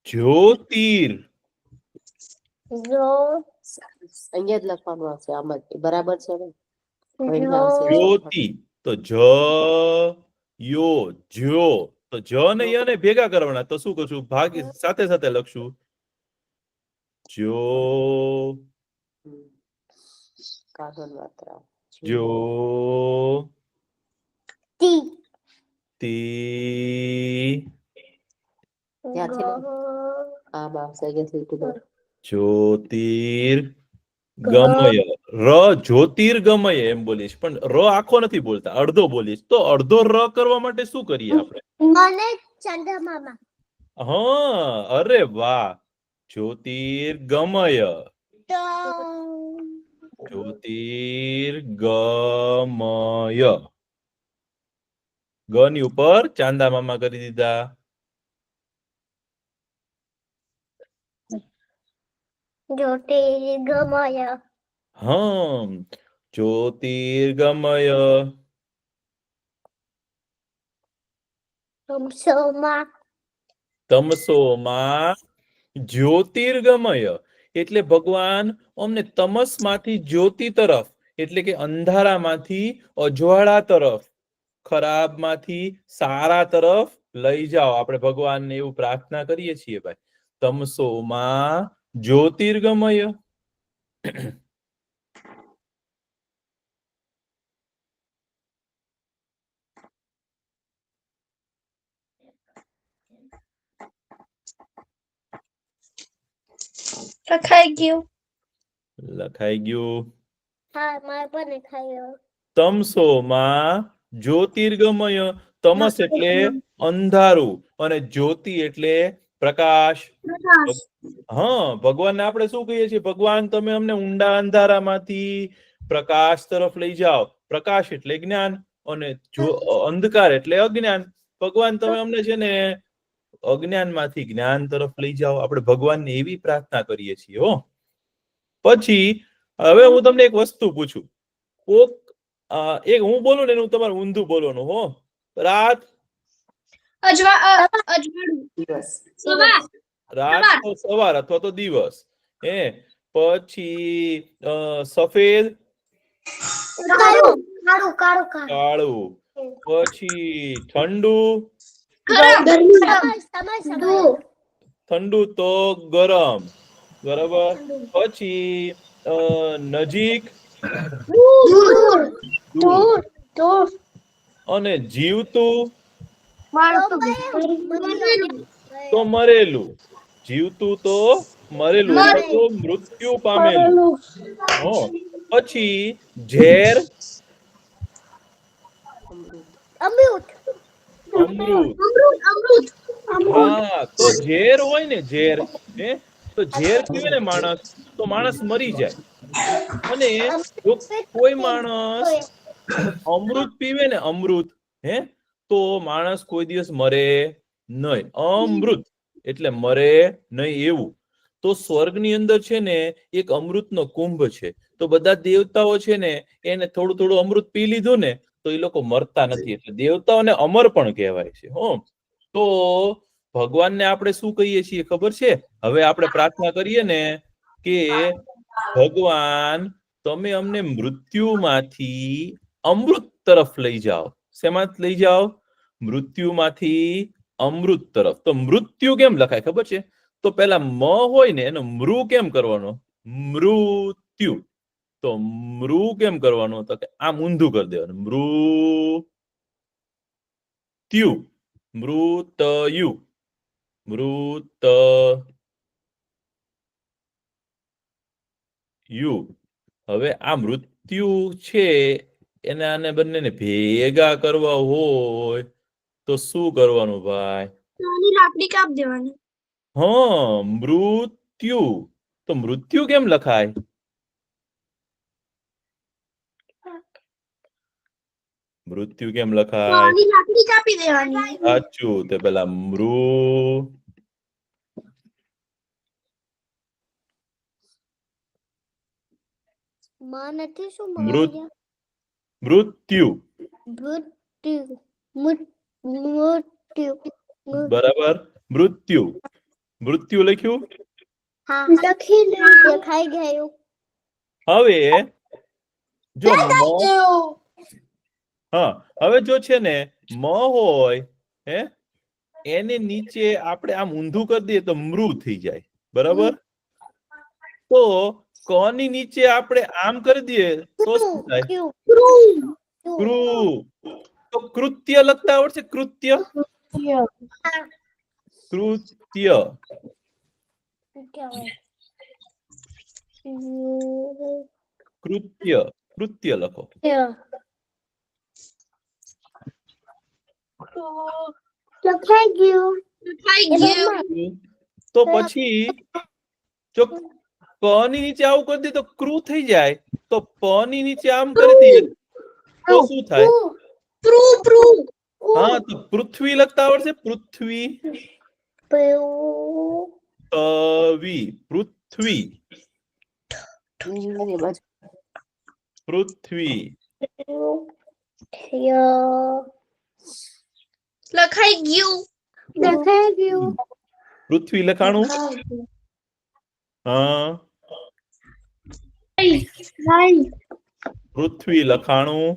જ્યોતિર અહીંયા જ લખવાનું આવશે આમ જ બરાબર છે ને અહીંયા આવશે જ્યોતિ તો જ યો જ્યો તો જ ને ય ને ભેગા કરવાના તો શું કરશું ભાગી સાથે સાથે લખશું જ્યો કાગળ માત્રા જ્યો તી ત્યાંથી આમ આવશે અહીંયાથી તું જ્યોતિર ગમય ર જ્યોતિર્ગમય એમ બોલીશ પણ ર આખો નથી બોલતા અડધો બોલીશ તો અડધો ર કરવા માટે શું કરીએ આપણે અને ચંદ્રમામા હા અરે વાહ જ્યોતિર્ગમય જ્યોતિર્ગમય ગ ની ઉપર ચાંદા મામા કરી દીધા જ્યોતિર્ગમય હા જ્યોતિર્ગમય તમસોમાં તમસોમાં જ્યોતિર્ગમય એટલે ભગવાન અમને તમસ માંથી જ્યોતિ તરફ એટલે કે અંધારામાંથી અજવાળા તરફ ખરાબ માંથી સારા તરફ લઈ જાઓ આપણે ભગવાનને એવું પ્રાર્થના કરીએ છીએ ભાઈ તમસોમાં જ્યોતિર્ગમય લખાઈ ગયું. લખાઈ ગયું હા મારે પણ ખાયો તમસોમાં જ્યોતિર્ગમય તમસ એટલે અંધારું અને જ્યોતિ એટલે પ્રકાશ હા ભગવાનને આપણે શું કહીએ છીએ ભગવાન તમે અમને ઊંડા અંધારામાંથી પ્રકાશ તરફ લઈ જાઓ પ્રકાશ એટલે જ્ઞાન અને અંધકાર એટલે અજ્ઞાન ભગવાન તમે અમને છે ને અજ્ઞાનમાંથી જ્ઞાન તરફ લઈ જાઓ આપણે ભગવાનને એવી પ્રાર્થના કરીએ છીએ હો પછી હવે હું તમને એક વસ્તુ પૂછું કોક એક હું બોલું ને એનું તમારે ઊંધું બોલવાનું હો રાત અજવાળું દિવસ રાત તો સવાર અથવા તો દિવસ હે પછી સફેદ કાળું પછી ઠંડુ ઠંડુ તો ગરમ બરાબર પછી નજીક દૂર અને જીવતું તો મરેલું જીવતું તો મરેલું અથવા તો મૃત્યુ પામેલું પછી ઝેર અમૃત હા તો ઝેર હોય ને ઝેર હે તો ઝેર પીવે ને માણસ તો માણસ મરી જાય અને જો કોઈ માણસ અમૃત પીવે ને અમૃત હે તો માણસ કોઈ દિવસ મરે નહીં અમૃત એટલે મરે નહીં એવું તો સ્વર્ગની અંદર છે ને એક અમૃતનો કુંભ છે તો બધા દેવતાઓ છે ને એને થોડું થોડું અમૃત પી લીધું ને તો એ લોકો મરતા નથી એટલે દેવતાઓને અમર પણ કહેવાય છે તો ભગવાનને આપણે શું કહીએ છીએ ખબર છે હવે આપણે પ્રાર્થના કરીએ ને કે ભગવાન તમે અમને મૃત્યુમાંથી અમૃત તરફ લઈ જાઓ શેમાં લઈ જાઓ મૃત્યુમાંથી અમૃત તરફ તો મૃત્યુ કેમ લખાય ખબર છે તો પેલા મ હોય ને એનો મૃ કેમ કરવાનો મૃત્યુ તો મૃ કેમ કરવાનો તો કે આમ ઊંધું કરી દેવાનું મૃત્યુ મૃતયુ મૃતયુ હવે આ મૃત્યુ છે એને આને બંનેને ભેગા કરવા હોય તો શું કરવાનું ભાઈ લાકડી કાપ દેવાની હા મૃત્યુ તો મૃત્યુ કેમ લખાય મૃત્યુ કેમ લખાય લાકડી કાપી દેવાની સાચું તે પેલા મૃત્યુ મૃત્યુ મૃત્યુ બરાબર, મૃત્યુ. મૃત્યુ લખ્યું. હા લખાઈ ગયું. હવે જો હા, હવે જો છે ને મ હોય હે એને નીચે આપણે આમ ઊંધું કરી દઈએ તો મૃ થઈ જાય. બરાબર, તો ક ની નીચે આપણે આમ કરી દઈએ તો શું થાય? કૃ. તો કૃત્ય લખતા આવડશે? કૃત્ય. કૃત્ય. કૃત્ય. કૃત્ય લખો. લખાઈ ગયું. તો પછી જો ક ની નીચે આવું કરી દે તો કૃ થઈ જાય. તો પ ની નીચે આમ કરી દઈએ તો શું થાય? હા, તો પૃથ્વી લખતા આવડશે? પૃથ્વી. પૃથ્વી. પૃથ્વી. લખાઈ ગયું. પૃથ્વી લખાણું. હા, પૃથ્વી લખાણું.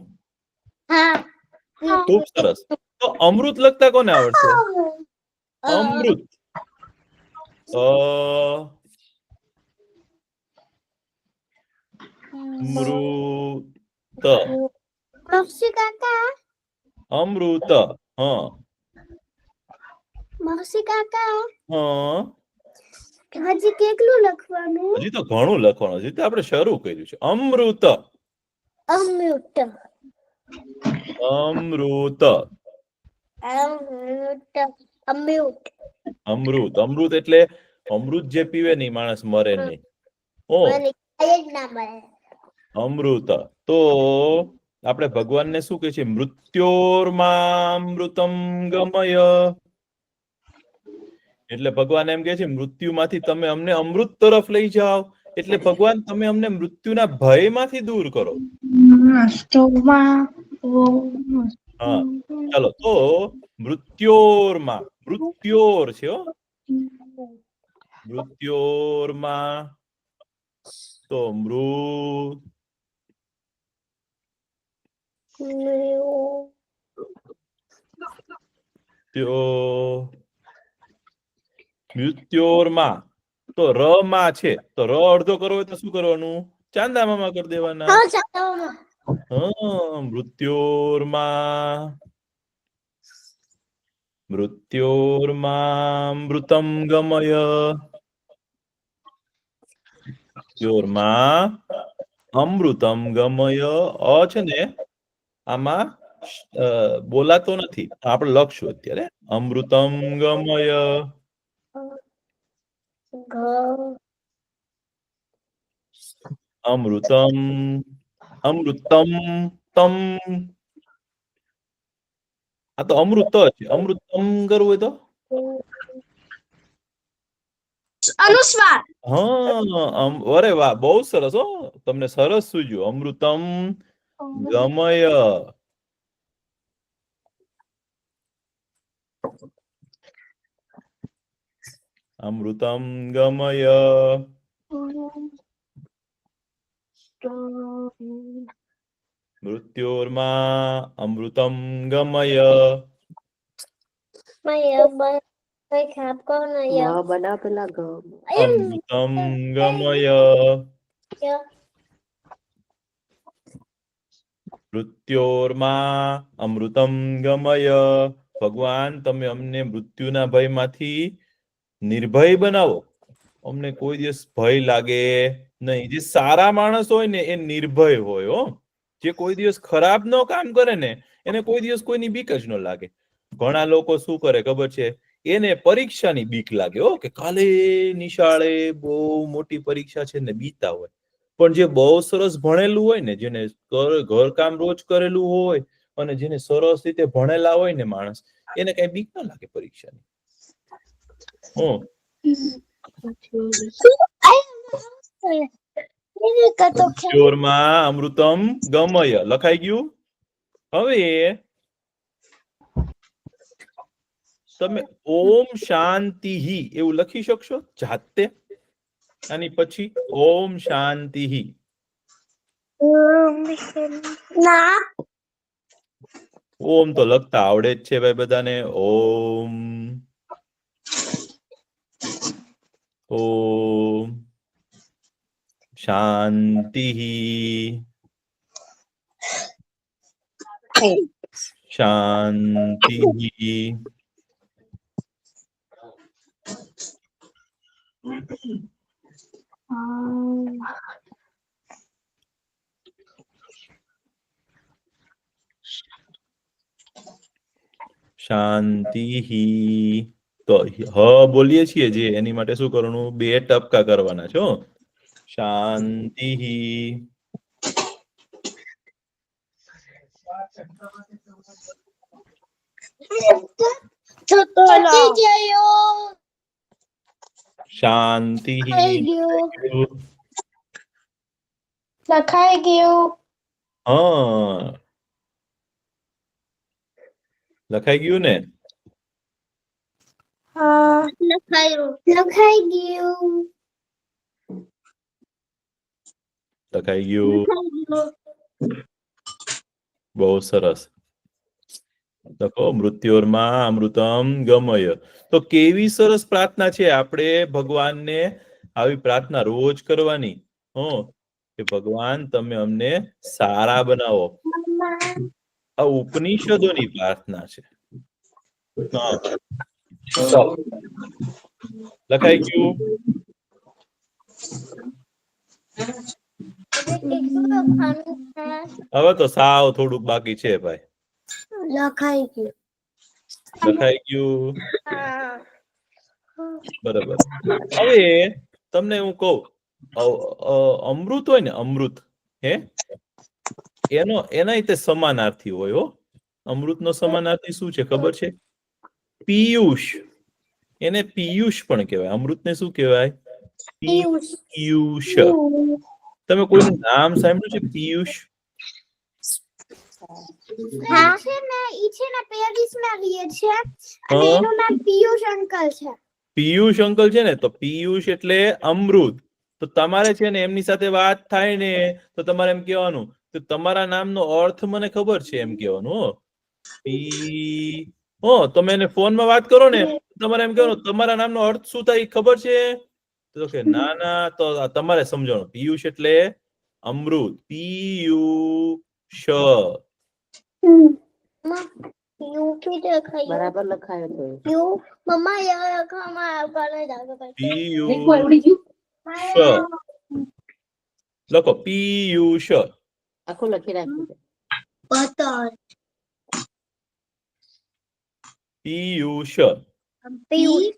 ખૂબ સરસ. તો અમૃત લખતા કોને આવડશે? અમૃત. અમૃત. મક્ષી કાકા. અમૃત. હા, મક્ષી કાકા. હા. હજી કેટલું લખવાનું? હજી તો ઘણું લખવાનું. હજી તો આપણે શરૂ કર્યું છે. અમૃત. અમૃત. અમૃત. અમૃત. અમૃત. અમૃત એટલે અમૃત જે પીવે ને માણસ મરે નહીં. ઓ અમૃત. તો આપણે ભગવાનને શું કહે છે? મૃત્યોર્મામૃતમ ગમય. એટલે ભગવાન એમ કહે છે મૃત્યુમાંથી તમે અમને અમૃત તરફ લઈ જાઓ. એટલે ભગવાન તમે અમને મૃત્યુના ભયમાંથી દૂર કરો. હા, ચાલો. તો મૃત્યોર્મા. મૃત્યોર છે હો. મૃત્યોર્મા. તો મૃત્યો. મૃત્યોર્મા. તો ર માં છે. તો ર અડધો કરવો હોય તો શું કરવાનું? ચાંદામાં કરી દેવાના. હા, મૃત્યોર્મા. મૃત્યોર્મામૃતમ ગમય. મૃત્યોર્મા અમૃતમ ગમય. અ છે ને આમાં બોલાતો નથી. આપણે લખશું અત્યારે. અમૃતમ ગમય. અમૃતમ. અમૃતમ તમ. આ તો અમૃત છે. અમૃતમ કરવું હોય તો અનુસ્વાર. હા, અરે વાહ, બહુ સરસ હો. તમને સરસ સૂજ્યું. અમૃતમ ગમય. અમૃતમ ગમય. મૃત્યોર્મા અમૃતમ ગમય. બના પેલા અમૃતમ ગમય. મૃત્યોર્મા અમૃતમ ગમય. ભગવાન તમે અમને મૃત્યુના ભયમાંથી નિર્ભય બનાવો. અમને કોઈ દિવસ ભય લાગે નહીં. જે સારા માણસ હોય ને એ નિર્ભય હોય હો. જે કોઈ દિવસ ખરાબ નો કામ કરે ને એને કોઈ દિવસ કોઈની બીક જ ન લાગે. ઘણા લોકો શું કરે ખબર છે? એને પરીક્ષાની બીક લાગે હો, કે કાલે નિશાળે બહુ મોટી પરીક્ષા છે ને બીતા હોય. પણ જે બહુ સરસ ભણેલું હોય ને, જેને ઘરકામ રોજ કરેલું હોય અને જેને સરસ રીતે ભણેલા હોય ને માણસ, એને કઈ બીક ના લાગે પરીક્ષાની. મૃત્યોર્મા અમૃતમ ગમય લખાઈ ગયું. હવે તમે ઓમ શાંતિહી એવું લખી શકશો જાતે? આની પછી ઓમ શાંતિહી. ના. ઓમ તો લખતા આવડે જ છે ભાઈ બધાને. ઓમ ઓમ શાંતિહી શાંતિહી. શાંતિહી. તો હ બોલીએ છીએ જે એની માટે શું કરવાનું? 2 ટપકા કરવાના છો. શાંતિહી. શાંતિહી. લખાઈ ગયું. હા લખાઈ ગયું ને? હા લખાયું. લખાઈ ગયું. લખાઈ ગયું. બહુ સરસ. લખો મૃત્યોર્મા અમૃતમ ગમય. તો કેવી સરસ પ્રાર્થના છે. આપણે ભગવાનને આવી પ્રાર્થના રોજ કરવાની. કે ભગવાન તમે અમને સારા બનાવો. આ ઉપનિષદોની પ્રાર્થના છે. લખાઈ ગયું. હવે તો સાવ થોડુંક બાકી છે ભાઈ. લખાઈ ગયું. લખાઈ ગયું. બરાબર. હવે તમને હું કહું, અમૃત હોય ને અમૃત, એના તે સમાનાર્થી હોય. અમૃતનો સમાનાર્થી શું છે ખબર છે? પિયુષ. એને પિયુષ પણ કહેવાય. અમૃતને શું કહેવાય? પિયુષ. તમે કોઈનું નામ સાંભળ્યું છે પિયુષ? હા છે ને, ઈ છે ને પેરિસમાં રહે છે અને એનું નામ પિયુષ અંકલ છે. પિયુષ અંકલ છે ને, તો પિયુષ એટલે અમૃત. તો તમારે છે ને એમની સાથે વાત થાય ને તો તમારે એમ કહેવાનું કે તમારા નામનો અર્થ મને ખબર છે એમ કહેવાનું. તમે એને ફોનમાં વાત કરો ને તમારે એમ કહેવાનું તમારા નામનો અર્થ શું થાય ખબર છે? તો કે ના ના, તો તમારે સમજવાનું. પિયુષ એટલે અમૃત. પિયુષ. બરાબર લખાયો તો. મમ્મા યાર લખવામાં આવતા પિયુષ. લખો પિયુષ. આખું લખી રાખ્યું છે. પિયુષ. પિયુષ.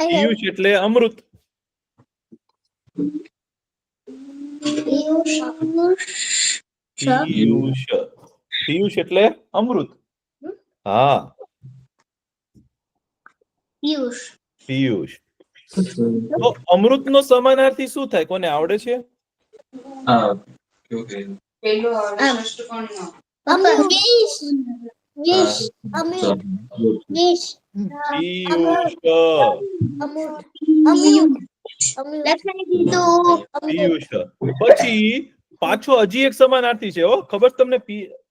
પિયુષ એટલે અમૃત. પિયુષ. પિયુષ એટલે અમૃત. હા પિયુષ. તો અમૃતનો સમાનાર્થી શું થાય? કોને આવડે છે? પિયુષ. પછી પાછો હજી એક સમાનાર્થી છે. ખબર તમને?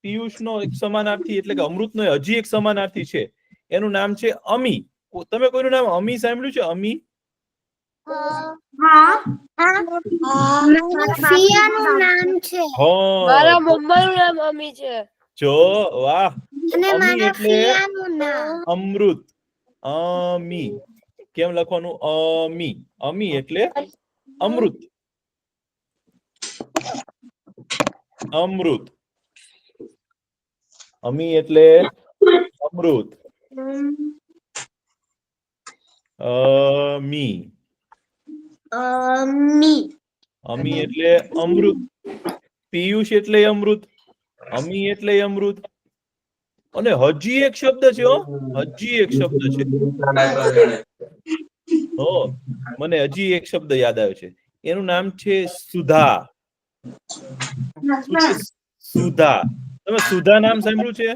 પિયુષનો એક સમાનાર્થી એટલે કે અમૃતનો હજી એક સમાનાર્થી છે. એનું નામ છે અમી. તમે કોઈનું નામ અમી સાંભળ્યું છે? અમી. મારા મમ્માનું નામ અમી છે. જો વાહ. અમી એટલે અમૃત. અમી. કેમ લખવાનું? અમી. અમી એટલે અમૃત. અમૃત. અમી એટલે અમૃત. અમી. અમી એટલે અમૃત. પિયુષ એટલે અમૃત. અમી એટલે અમૃત. અને હજી એક શબ્દ છે. હજી એક શબ્દ છે. મને હજી એક શબ્દ યાદ આવ્યો છે. એનું નામ છે સુધા. શું છે? સુધા. તમે સુધા નામ સાંભળ્યું છે?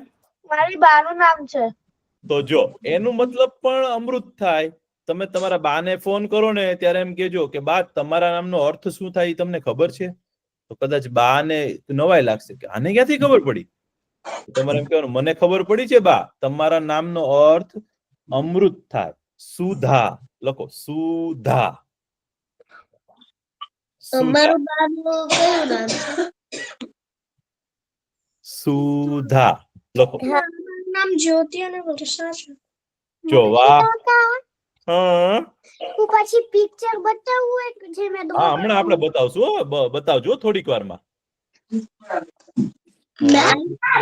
મારી બાનું નામ છે. તો જો એનું મતલબ પણ અમૃત થાય. તમે તમારા બાને ફોન કરો ને ત્યારે એમ કેજો કે બા તમારા નામનો અર્થ શું થાય એ તમને ખબર છે? તો કદાચ બાને નવાઈ લાગશે કે આને ક્યાંથી ખબર પડી. તમારે એમ કહેવાનું મને ખબર પડી છે બા, તમારા નામનો અર્થ અમૃત થાય. સુધા લખો, સુધા. તમારું બાનું કયું નામ છે? સુધા લખો. નામ જ્યોતિ અને વર્ષા છે. જો વાહ. કાકા, હા હું પછી પિક્ચર બતાવું એક જે મેં હા હમણાં આપણે બતાવશું હો. બતાવજો થોડીક વારમાં.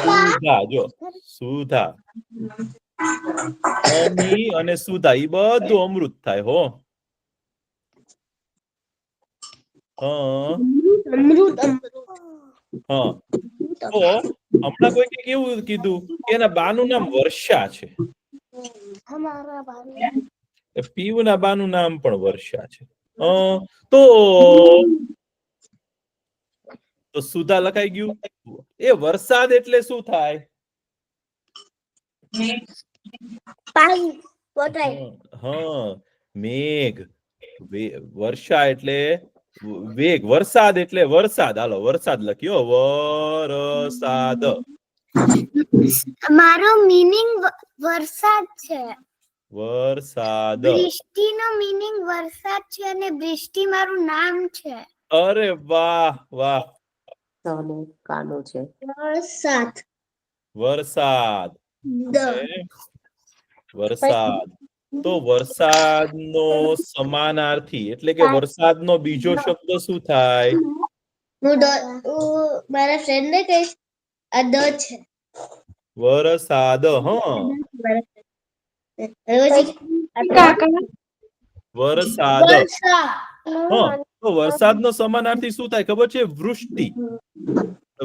સુધા જો સુધા અમી અને સુધા ઈ બધું અમૃત થાય હો. અમૃત હા તો હમણાં કોઈ કેવું કીધું કે એના બાનું નામ વર્ષા છે. અમારા બાનું પીયુના બાનું નામ પણ વર્ષા છે. તો સુધા લખાઈ ગયું. એ વરસાદ એટલે શું થાય? પાણી પોતાય હા મેઘ. વર્ષા એટલે વેગ. વરસાદ એટલે વરસાદ. હાલો વરસાદ લખ્યો. વરસાદ. મારો મીનિંગ વરસાદ છે. વરસાદ. વૃષ્ટિનો મીનિંગ વરસાદ છે અને વૃષ્ટિ મારું નામ છે. અરે વાહ વાહ. સોને કાનો છે. વરસાદ વરસાદ. વરસાદ. તો વરસાદનો સમાનાર્થી એટલે કે વરસાદનો બીજો શબ્દ શું થાય? હું મારા ફ્રેન્ડ ને કહીશ આ દ છે. વરસાદ. હા વરસાદ. હા તો વરસાદનો સમાનાર્થી શું થાય ખબર છે? વૃષ્ટિ.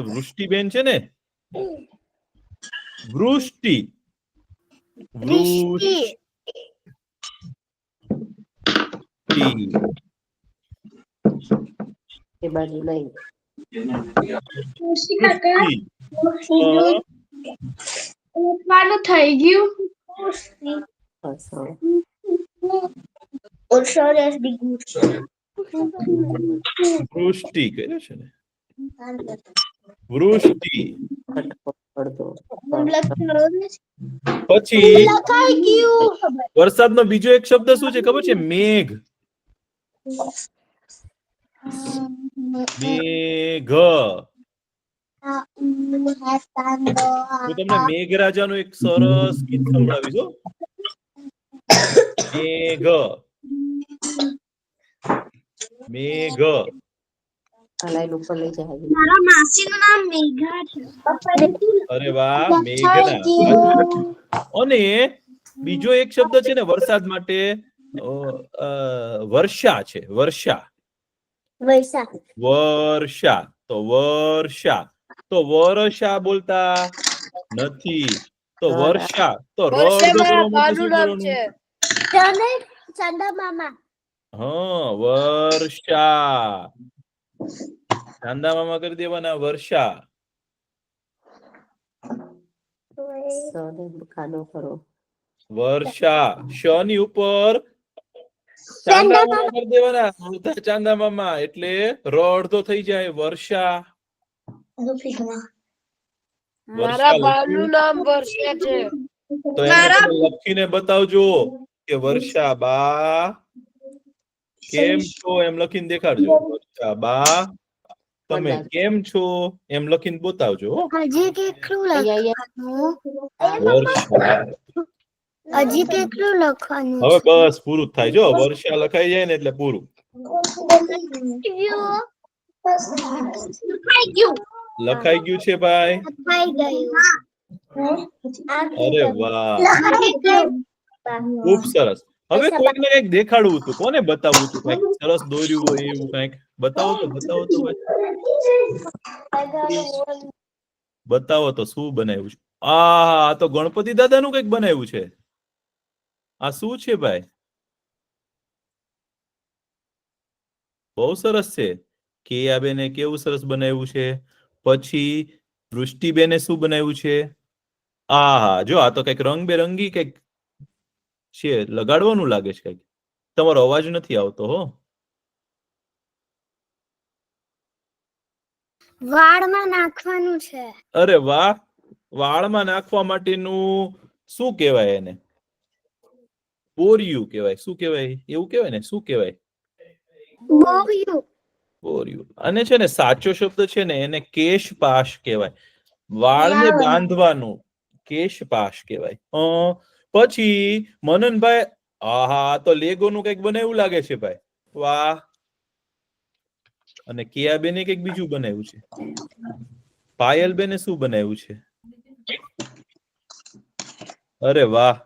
વૃષ્ટિબેન છે ને, વૃષ્ટિ. વૃષ્ટિ એ બાજુ નહીં. થઈ ગયું. વૃષ્ટિ કર્યો છે ને, વૃષ્ટિ. પછી લખાઈ ગયું. વરસાદનો બીજો એક શબ્દ શું છે ખબર છે? મેઘ. મેઘ. હું તમને મેઘરાજાનું એક સરસ ગીત સંભળાવીશ હો. મેઘ. મેઘ. આ લાઈન ઉપર લઈ જાય. મારા માસીનું નામ મેઘા છે. અરે વાહ. મેઘના. અને બીજો એક શબ્દ છે ને વરસાદ માટે, વર્ષા છે. વર્ષા. વર્ષા. તો વર્ષા. તો વર્ષા બોલતા નથી. તો વર્ષા. તો ર અર્ધ કરવા માટે શું કરવાનું? ચંદા મામા. હા વર્ષા. ચાંદા મામા કરી દેવાના. વર્ષા. સોને કાનો કરો. વર્ષા. શ ની ઉપર ચાંદા મામા કરી દેવાના. ચાંદા મામા એટલે ર અડધો થઈ જાય. વર્ષા. મારા બાનું નામ વર્ષા છે. તો એને તમે લખીને બતાવજો કે વર્ષા બા કેમ છો એમ લખીને દેખાડજો. વર્ષા બા તમે કેમ છો એમ લખીને બતાવજો. હજી કેટલું લખવાનું? વર્ષા. હજી કેટલું લખવાનું? હવે બસ પૂરું થાય. જો વર્ષા લખાઈ જાય ને એટલે પૂરું. લખાઈ ગયું છે ભાઈ. અરે વાહ. ખૂબ સરસ. હવે કોઈને કઈક દેખાડવું હતું. કોને બતાવવું હતું? કઈક સરસ દોર્યું હોય એવું કઈક બતાવો તો. બતાવો તો ભાઈ. બતાવો તો શું બનાવ્યું છે? આ તો ગણપતિ દાદાનું કઈક બનાવ્યું છે. આ શું છે ભાઈ? બહુ સરસ છે. કેયાબેને કેવું સરસ બનાવ્યું છે. પછી વૃષ્ટિબેને શું બનાવ્યું છે? હા, જો આ તો કઈક રંગબેરંગી કઈક છે, લગાડવાનું લાગે છે કઈક. તમારો અવાજ નથી આવતો હો. વાળમાં નાખવાનું છે. અરે વાહ, વાળમાં નાખવા માટેનું શું કહેવાય એને? બોરિયું કહેવાય. શું કહેવાય? એવું કહેવાય ને, શું કહેવાય? બોરિયું. બોરિયું. અને છે ને સાચો શબ્દ છે ને એને કેશપાશ કહેવાય. વાળને બાંધવાનું કેશપાશ કહેવાય. પછી મનનભાઈ, આહા, તો લેગોનું કઈક બનાવ્યું લાગે છે ભાઈ. વાહ. અને કિયાબેને કઈક બીજું બનાવ્યું છે. પાયલબેને શું બનાવ્યું છે? અરે વાહ,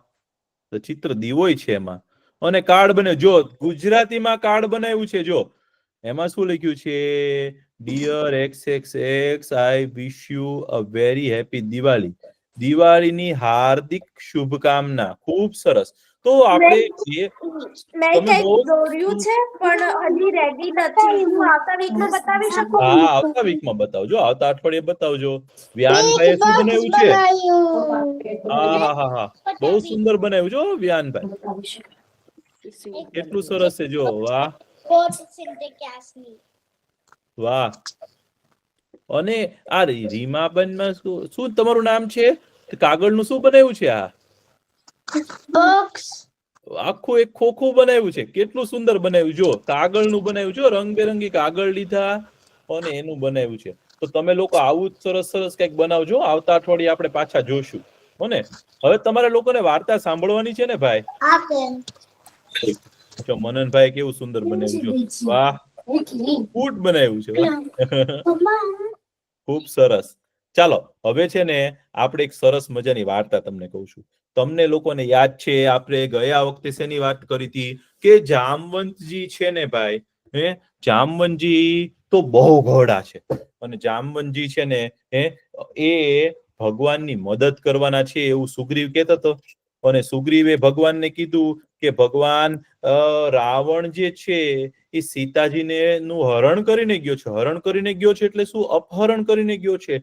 તો ચિત્ર દીવોય છે એમાં. અને કાર્ડ બને, જો ગુજરાતીમાં કાર્ડ બનાવ્યું છે. જો એમાં શું લખ્યું છે? Dear XXX, I wish you a very happy Diwali. દિવાળીની હાર્દિક શુભકામના. ખૂબ સરસ. તો આપણે જે તમે બહુ દોર્યું છે પણ હજી રેડી નથી. હું આવતા વીકમાં બતાવી શકું? હા, આવતા વીકમાં બતાવજો, આવતા અઠવાડિયે બતાવજો. વ્યાનભાઈએ શું બનાવ્યું છે? હા હા હા હા, બહુ સુંદર બનાવ્યું છો વ્યાનભાઈ. કેટલું સરસ છે, જો. વાહ વાહ. અને આ રીમાબેનમાં શું તમારું નામ છે? કાગળનું શું બનાવ્યું છે? આ આખું એક ખોખું બનાવ્યું છે. કેટલું સુંદર બનાવ્યું. જો કાગળનું બનાવ્યું છે, રંગબેરંગી કાગળ લીધા અને એનું બનાવ્યું છે. તો તમે લોકો આવું જ સરસ સરસ કંઈક બનાવજો. આવતા અઠવાડિયે આપણે પાછા જોશું. હો ને? હવે તમારા લોકોને વાર્તા સાંભળવાની છે ને ભાઈ? જો મનનભાઈ કેવું સુંદર બનાવ્યું. જો વાહ, ફૂટ બનાવ્યું છે. ખૂબ સરસ. ચાલો, હવે છે ને આપણે એક સરસ મજાની વાર્તા તમને કહું છું. તમને લોકોને યાદ છે આપણે ગયા વખતે શેની વાત કરી હતી? કે જામવંતજી છે ને ભાઈ, જામવંતજી તો બહુ ઘોડા છે. અને જામવંતજી છે ને એ ભગવાનની મદદ કરવાના છે એવું સુગ્રીવ કહેતો હતો. અને સુગ્રીવે ભગવાનને કીધું કે ભગવાન, રાવણ જે છે એ સીતાજીને નું હરણ કરીને ગયો છે. હરણ કરીને ગયો છે એટલે શું? અપહરણ કરીને ગયો છે.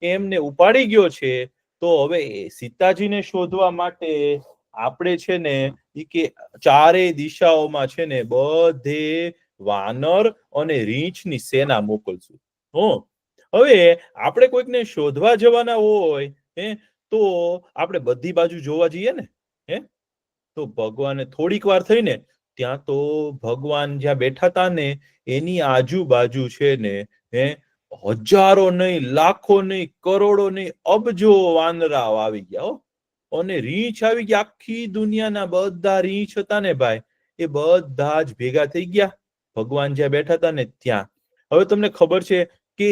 એમને ઉપાડી ગયો છે. તો હવે સીતાજીને શોધવા માટે આપણે છે ને કે ચારેય દિશાઓમાં છે ને બધે વાનર અને રીંછની સેના મોકલશું. હવે આપણે કોઈકને શોધવા જવાના હોય તો આપણે બધી બાજુ જોવા જઈએ ને. તો ભગવાને થોડીક વાર થઈને ત્યાં તો ભગવાન જ્યાં બેઠા હતા ને એની આજુબાજુ છે ને હજારો નહીં, લાખો નહીં, કરોડો નહીં, અબજો વાનરાઓ આવી ગયા. અને રીંછ આવી ગયા. આખી દુનિયાના બધા રીંછ હતા ને ભાઈ, એ બધા જ ભેગા થઈ ગયા ભગવાન જ્યાં બેઠા હતા ને ત્યાં. હવે તમને ખબર છે કે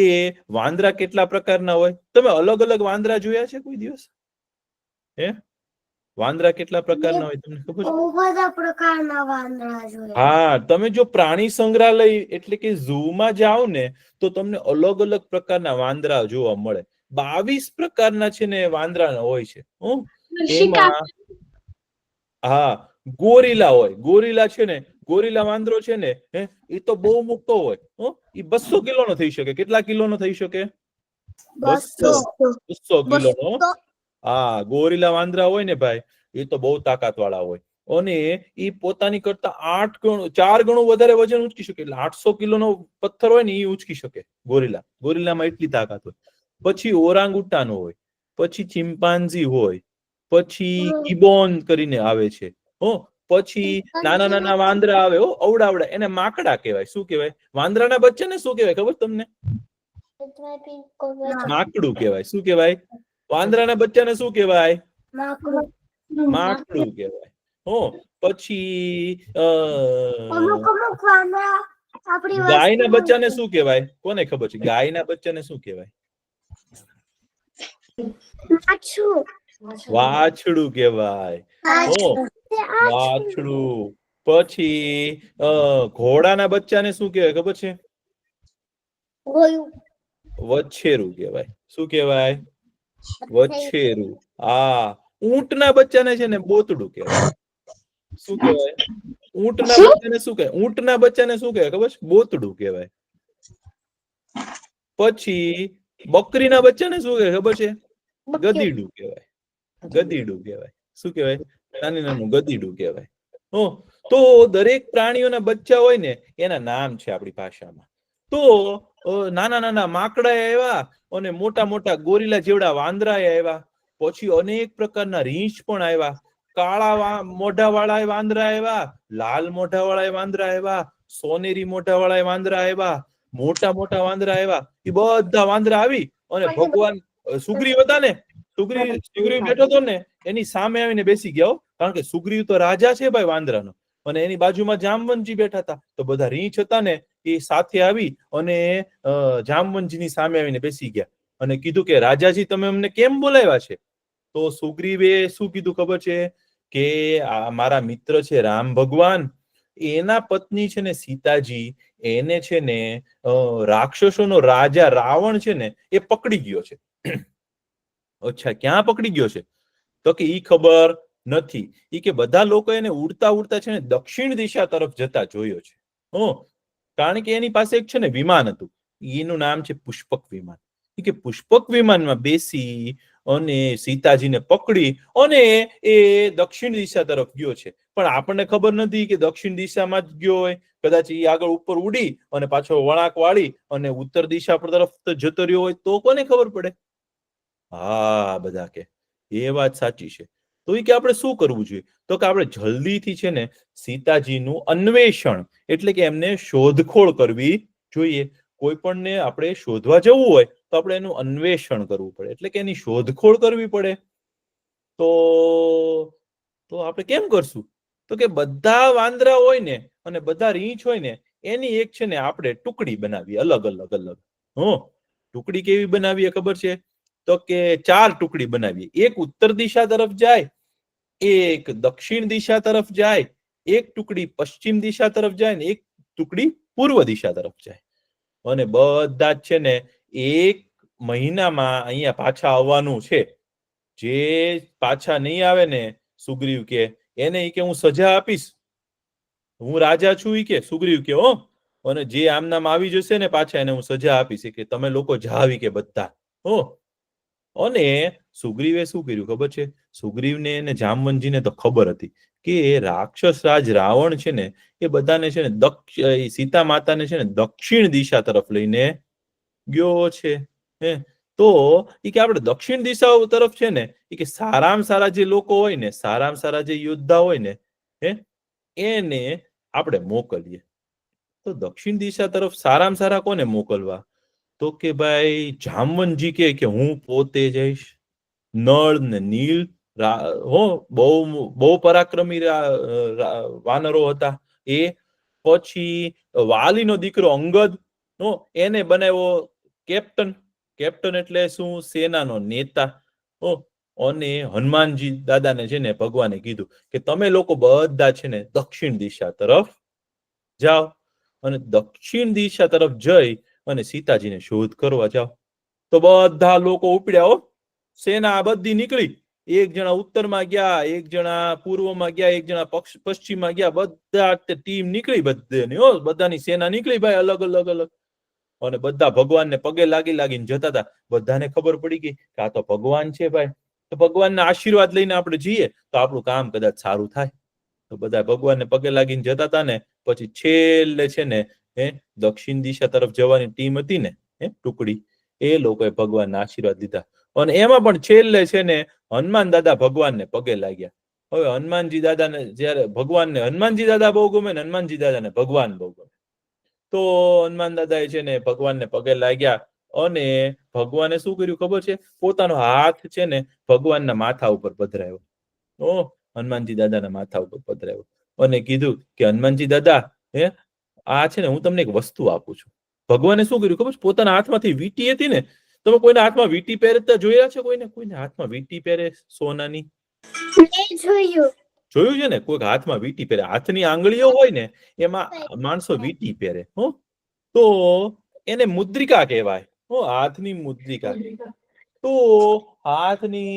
વાંદરા કેટલા પ્રકારના હોય? તમે અલગ અલગ વાંદરા જોયા છે કોઈ દિવસ? વાંદરા કેટલા પ્રકારના હોય તમને ખબર છે? બહુ બધા પ્રકારના વાંદરા જોયા. હા, તમે જો પ્રાણી સંગ્રહાલય એટલે કે ઝૂમાં જાઓ ને તો તમને અલગ અલગ પ્રકારના વાંદરા જોવા મળે. 22 પ્રકારના છે ને વાંદરા હોય છે. એમાં હા, ગોરીલા હોય. ગોરીલા છે ને, ગોરીલા વાંદરો છે ને એ તો બહુ મોટો હોય. એ 200 કિલોનો થઈ શકે. કેટલા કિલોનો થઈ શકે? 200 કિલોનો. હા, ગોરીલા વાંદરા હોય ને ભાઈ, એ તો બહુ તાકાત વાળા હોય. અને એ પોતાની કરતા 4 ગણું વધારે વજન ઉંચકી શકે. એટલે 800 કિલોનો પથ્થર હોય ને એ ઉંચકી શકે ગોરીલામાં એટલી તાકાત હોય. પછી ઓરાંગુટાન હોય, પછી ચિમ્પાન્ઝી હોય, પછી ગિબોન કરીને આવે છે. પછી નાના નાના વાંદરા આવે, અવડાવડા, એને માકડા કહેવાય. શું કહેવાય? વાંદરાના બચ્ચાને શું કહેવાય ખબર તમને? માકડું કહેવાય. શું કહેવાય? વાંદરાના બચ્ચાને શું કહેવાય? માકડું કહેવાય. પછી ગાયના બચ્ચાને શું કહેવાય? કોને ખબર છે? ગાયના બચ્ચાને શું કહેવાય? વાછડું કહેવાય. વાછડું. પછી ઘોડાના બચ્ચાને શું કહેવાય ખબર છે? વછેરું કહેવાય. શું કહેવાય? વછેરું. હા. ઊંટના બચ્ચાને છે ને બોતડું કહેવાય. શું કહેવાય? ઊંટના બચ્ચાને શું કહેવાય? ઊંટના બચ્ચાને શું કહેવાય ખબર છે? બોતડું કહેવાય. પછી બકરીના બચ્ચાને શું કહેવાય ખબર છે? ગધેડું કહેવાય. ગધેડું કહેવાય. શું કહેવાય? નાની નાનું ગધેડું કહેવાય. તો દરેક પ્રાણીઓના બચ્ચા હોય ને એના નામ છે આપણી ભાષામાં. તો નાના નાના માકડા આવ્યા અને મોટા મોટા ગોરીલા જેવડા વાંદરા આવ્યા. પછી અનેક પ્રકારના રીંછ પણ આવ્યા. કાળા મોઢા વાળા વાંદરા આવ્યા, લાલ મોઢા વાળા વાંદરા આવ્યા, સોનેરી મોઢા વાળા વાંદરા આવ્યા, મોટા મોટા વાંદરા આવ્યા. એ બધા વાંદરા આવી અને ભગવાન સુગ્રીવ હતા ને, સુગ્રીવ બેઠો હતો ને એની સામે આવીને બેસી ગયા. કારણ કે સુગ્રીવ તો રાજા છે ભાઈ વાંદરાનો. અને એની બાજુમાં જામવંતજી બેઠા હતા. તો બધા રીંછ હતા ને એ સાથે આવી અને જામવંતજીની સામે આવીને બેસી ગયા અને કીધું કે રાજાજી તમે અમને કેમ બોલાવ્યા છે? તો સુગ્રીવે શું કીધું ખબર છે? કે આ મારા મિત્ર છે રામ ભગવાન, એના પત્ની છે ને સીતાજી, એને છે ને રાક્ષસોનો રાજા રાવણ છે ને એ પકડી ગયો છે. અચ્છા, ક્યાં પકડી ગયો છે? તો કે ઈ ખબર નથી. ઈ કે બધા લોકો એને ઉડતા ઉડતા છે ને દક્ષિણ દિશા તરફ જતા જોયો છે. કારણ કે એની પાસે એક છે ને વિમાન હતું, એનું નામ છે પુષ્પક વિમાન. કે પુષ્પક વિમાનમાં બેસી અને સીતાજીને પકડી અને એ દક્ષિણ દિશા તરફ ગયો છે. પણ આપણને ખબર નથી કે દક્ષિણ દિશામાં જ ગયો હોય. કદાચ એ આગળ ઉપર ઉડી અને પાછો વળાંક વાળી અને ઉત્તર દિશા તરફ જતો રહ્યો હોય તો કોને ખબર પડે? હા, બધા કે એ વાત સાચી છે. તો એ કે આપણે શું કરવું જોઈએ? તો કે આપણે જલ્દીથી છે ને સીતાજીનું અન્વેષણ એટલે કે એમને શોધખોળ કરવી જોઈએ. કોઈ પણને આપણે શોધવા જવું હોય તો આપણે એનું અન્વેષણ કરવું પડે, એટલે કે એની શોધખોળ કરવી પડે. તો આપણે કેમ કરશું? તો કે બધા વાંદરા હોય ને અને બધા રીંછ હોય ને એની એક છે ને આપણે ટુકડી બનાવીએ, અલગ અલગ અલગ. ટુકડી કેવી બનાવીએ ખબર છે? તો કે 4 ટુકડી બનાવીએ. એક ઉત્તર દિશા તરફ જાય, એક દક્ષિણ દિશા તરફ જાય, એક ટુકડી પશ્ચિમ દિશા તરફ જાય ને એક ટુકડી પૂર્વ દિશા તરફ જાય. અને બધા જ છે ને 1 મહિનામાં અહીંયા પાછા આવવાનું છે. જે પાછા નહીં આવે ને સુગ્રીવ કે એને કે હું સજા આપીશ, હું રાજા છું કે સુગ્રીવ કે અને જે આમ નામ આવી જશે ને પાછા એને હું સજા આપીશ કે તમે લોકો જાવી કે બધા. અને સુગ્રીવે શું કર્યું ખબર છે? સુગ્રીવને અને જામવંતજીને તો ખબર હતી કે રાક્ષસ રાજ રાવણ છે ને એ બધાને છે ને સીતા માતાને છે ને દક્ષિણ દિશા તરફ લઈને ગયો છે. તો એ કે આપણે દક્ષિણ દિશા તરફ છે ને એ કે સારામાં સારા જે લોકો હોય ને, સારામાં સારા જે યોદ્ધા હોય ને એને આપણે મોકલીએ. તો દક્ષિણ દિશા તરફ સારામાં સારા કોને મોકલવા? તો કે ભાઈ જામવંતજી કે હું પોતે જઈશ. નળ ને નીલ બહુ પરાક્રમી વાનરો હતા એ. પછી વાલીનો દીકરો અંગદ એને બનાવ્યો કેપ્ટન. કેપ્ટન એટલે શું? સેનાનો નેતા. અને હનુમાનજી દાદાને છે ને ભગવાને કીધું કે તમે લોકો બધા છે ને દક્ષિણ દિશા તરફ જાઓ અને દક્ષિણ દિશા તરફ જઈ અને સીતાજીને શોધ કરવા જાઓ. તો બધા લોકો ઉપડ્યા. સેના બધી નીકળી. એક જણા ઉત્તરમાં ગયા, એક જણા પૂર્વમાં ગયા, એક જણા પશ્ચિમમાં ગયા. બધા ટીમ નીકળી, બધાની સેના નીકળી ભાઈ, અલગ અલગ અલગ. અને બધા ભગવાનને પગે લાગીને જતા હતા. બધાને ખબર પડી ગઈ કે આ તો ભગવાન છે ભાઈ. તો ભગવાનના આશીર્વાદ લઈને આપણે જઈએ તો આપણું કામ કદાચ સારું થાય. તો બધા ભગવાનને પગે લાગીને જતા હતા ને પછી છેલ્લે છે ને દક્ષિણ દિશા તરફ જવાની ટીમ હતી ને ટુકડી, એ લોકોએ ભગવાનના આશીર્વાદ લીધા. અને એમાં પણ છેલ્લે છે ને હનુમાન દાદા ભગવાનને પગે લાગ્યા. હવે હનુમાનજી દાદાને જયારે ભગવાનને હનુમાનજી દાદા બહુ ગમે ને હનુમાનજી દાદાને ભગવાન બહુ ગમે. તો હનુમાન દાદાએ છે ને ભગવાનને પગે લાગ્યા અને ભગવાને શું કર્યું ખબર છે? પોતાનો હાથ છે ને ભગવાનના માથા ઉપર પધરાવ્યો. હનુમાનજી દાદાના માથા ઉપર પધરાવ્યો અને કીધું કે હનુમાનજી દાદા આ છે ને હું તમને એક વસ્તુ આપું છું. ભગવાને શું કર્યું ખબર છે? પોતાના હાથમાંથી વીંટી હતી ને, તમે કોઈના હાથમાં વીંટી પહેરતા જોયા છે? કોઈને હાથમાં વીંટી પહેરે સોનાની? જોયું છે ને? કોઈક હાથમાં વીંટી પહેરે. હાથની આંગળીઓ હોય ને એમાં માણસો વીંટી પહેરે. તો એને મુદ્રિકા કહેવાય. હાથની મુદ્રિકા. તો હાથની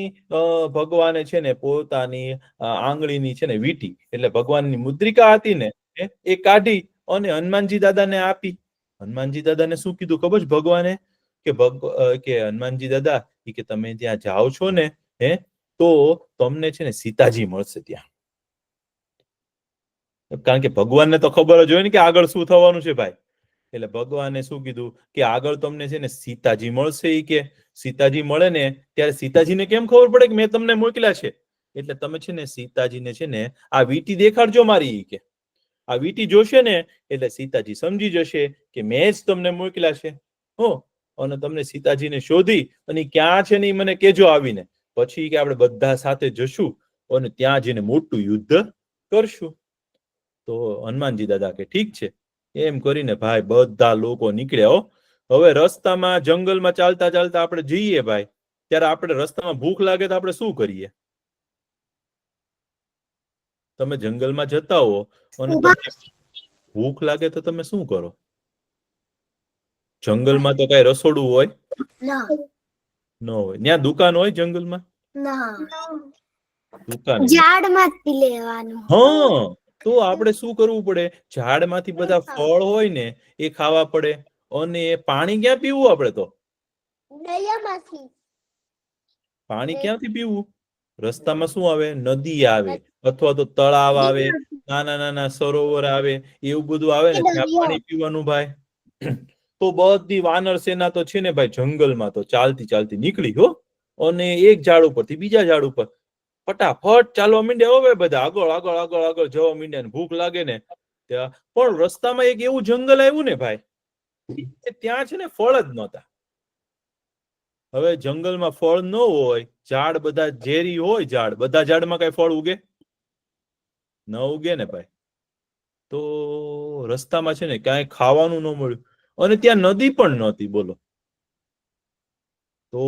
ભગવાને છે ને પોતાની આંગળીની છે ને વીંટી એટલે ભગવાનની મુદ્રિકા હતી ને એ કાઢી અને હનુમાનજી દાદાને આપી. હનુમાનજી દાદાને શું કીધું ખબર છે ભગવાને? કે હનુમાનજી દાદા કે તમે ત્યાં જાઓ છો ને તો તમને છે ને સીતાજી મળશે ત્યાં. કારણ કે ભગવાનને તો ખબર જ હોય ને કે આગળ શું થવાનું છે ભાઈ. એટલે ભગવાને શું કીધું કે આગળ તમને છે ને સીતાજી મળશે. કે સીતાજી મળે ને ત્યારે સીતાજીને કેમ ખબર પડે કે મેં તમને મોકલ્યા છે? એટલે તમે છે ને સીતાજીને છે ને આ વીંટી દેખાડજો મારી. કે આ વીંટી જોશે ને એટલે સીતાજી સમજી જશે કે મેં જ તમને મોકલ્યા છે. અને તમને સીતાજીને શોધી અને ક્યાં છે ને મને કેજો આવીને. પછી કે આપણે બધા સાથે જશું અને ત્યાં જઈને મોટું યુદ્ધ કરશું. તો હનુમાનજી દાદા કે ઠીક છે. એમ કરીને ભાઈ બધા લોકો નીકળ્યા. હવે રસ્તામાં જંગલમાં ચાલતા ચાલતા આપણે જઈએ ભાઈ, ત્યારે આપણે રસ્તામાં ભૂખ લાગે તો આપણે શું કરીએ? તમે જંગલમાં જતા હો અને ભૂખ લાગે તો તમે શું કરો? જંગલમાં તો કઈ રસોડું હોય ન હોય. ત્યાં દુકાન હોય જંગલમાં? દુકાન ઝાડમાંથી લેવાનું. હા, તો આપણે શું કરવું પડે? ઝાડમાંથી બધા ફળ હોય ને એ ખાવા પડે. અને પાણી ક્યાં પીવું? આપણે તો પાણી ક્યાંથી પીવું? રસ્તામાં શું આવે? નદી આવે અથવા તો તળાવ આવે, નાના નાના સરોવર આવે, એવું બધું આવે ને ત્યાં પાણી પીવાનું ભાઈ. તો બધી વાનર સેના તો છે ને ભાઈ જંગલમાં તો ચાલતી ચાલતી નીકળી હો. અને એક ઝાડ ઉપરથી બીજા ઝાડ ઉપર ફટાફટ ચાલવા માંડ્યા. હવે બધા આગળ આગળ આગળ આગળ જવા માંડ્યા ને ભૂખ લાગે ને ત્યાં. પણ રસ્તામાં એક એવું જંગલ આવ્યું ને ભાઈ, ત્યાં છે ને ફળ જ નહોતા. હવે જંગલમાં ફળ ન હોય, ઝાડ બધા ઝેરી હોય, ઝાડ બધા ઝાડમાં કઈ ફળ ઉગે ન ઉગે ને ભાઈ. તો રસ્તામાં છે ને ક્યાંય ખાવાનું ન મળ્યું અને ત્યાં નદી પણ નહોતી. બોલો. તો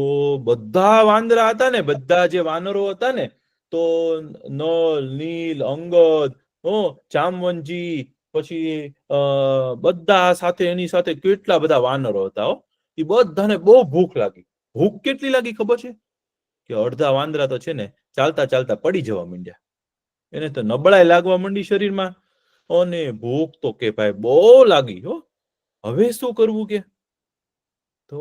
બધા વાંદરા હતા ને, બધા જે વાનરો હતા ને, તો નલ, નીલ, અંગદ, ચામવંજી, પછી બધા સાથે એની સાથે કેટલા બધા વાનરો હતા. એ બધાને બહુ ભૂખ લાગી. ભૂખ કેટલી લાગી ખબર છે? કે અડધા વાંદરા તો છે ને ચાલતા ચાલતા પડી જવા માંડ્યા. એને તો નબળાઈ લાગવા માંડી શરીરમાં. અને ભૂખ તો કે ભાઈ બહુ લાગી. હવે શું કરવું? કે તો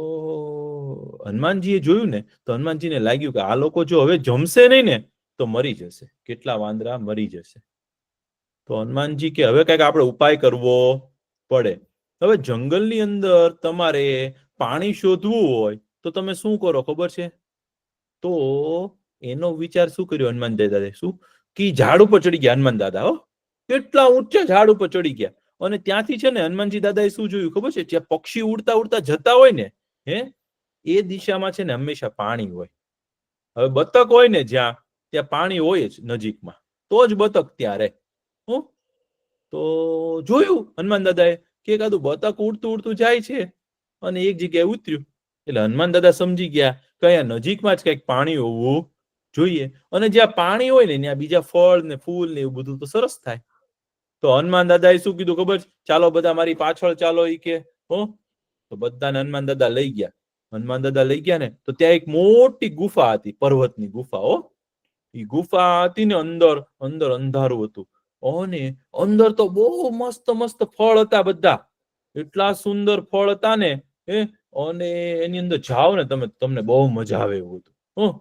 હનુમાનજીએ જોયું ને તો હનુમાનજીને લાગ્યું કે આ લોકો જો હવે જમશે નહીં ને તો મરી જશે. કેટલા વાંદરા મરી જશે. તો હનુમાનજી કે હવે કઈક આપણે ઉપાય કરવો પડે. હવે જંગલની અંદર તમારે પાણી શોધવું હોય તો તમે શું કરો ખબર છે? તો એનો વિચાર શું કર્યો હનુમાન દાદાએ? શું કે ઝાડ ઉપર ચડી ગયા હનુમાન દાદા. કેટલા ઊંચા ઝાડ ઉપર ચડી ગયા. અને ત્યાંથી છે ને હનુમાનજી દાદાએ શું જોયું ખબર છે? જ્યાં પક્ષી ઉડતા ઉડતા જતા હોય ને એ દિશામાં છે ને હંમેશા પાણી હોય. હવે બતક હોય ને જ્યાં, ત્યાં પાણી હોય જ નજીકમાં, તો જ બતક ત્યાં રહે. તો જોયું હનુમાન દાદાએ કે કાદું બતક ઉડતું ઉડતું જાય છે અને એક જગ્યાએ ઉતર્યું. એટલે હનુમાન દાદા સમજી ગયા કે અહીંયા નજીકમાં જ કઈક પાણી હોવું જોઈએ. અને જ્યાં પાણી હોય ને ત્યાં બીજા ફળ ને ફૂલ ને એવું બધું તો સરસ થાય. તો હનુમાન દાદાએ શું કીધું ખબર? ચાલો બધા મારી પાછળ ચાલો. કે તો બધાને હનુમાન દાદા લઈ ગયા. હનુમાન દાદા લઈ ગયા ને તો ત્યાં એક મોટી ગુફા હતી, પર્વતની ગુફા. એ ગુફા હતી ને અંદર અંદર અંધારું હતું. અને અંદર તો બહુ મસ્ત મસ્ત ફળ હતા બધા. એટલા સુંદર ફળ હતા ને અને એની અંદર જાઓ ને તમે, તમને બહુ મજા આવે એવું હતું.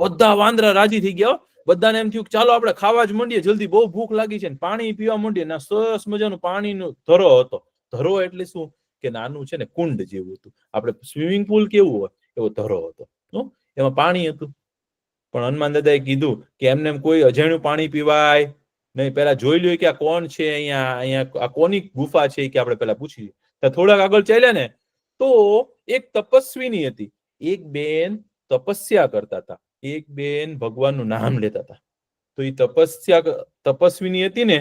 બધા વાંદરા રાજી થઈ ગયા. બધાને એમ થયું ચાલો આપણે ખાવા જ માંડીએ, જલ્દી બહુ ભૂખ લાગી છે. પાણી પીવા માંડીએ. ના સરસ મજાનું પાણીનો ધરો હતો. ધરો એટલે શું? કે નાનું છે ને કુંડ જેવું હતું. આપણે સ્વિમિંગ પુલ કેવું હોય એવો ધરો હતો. એમાં પાણી હતું. પણ હનુમાન દાદાએ કીધું કે એમને કોઈ અજાણ્યું પાણી પીવાય નહીં. પેલા જોઈ લ્યો કે આ કોણ છે, અહીંયા આ કોની ગુફા છે કે આપણે પેલા પૂછી લઈએ. થોડાક આગળ ચાલ્યા ને તો એક તપસ્વીની હતી. એક બેન તપસ્યા કરતા હતા. એક બેન ભગવાનનું નામ લેતા હતા. તો એ તપસ્વીની હતી ને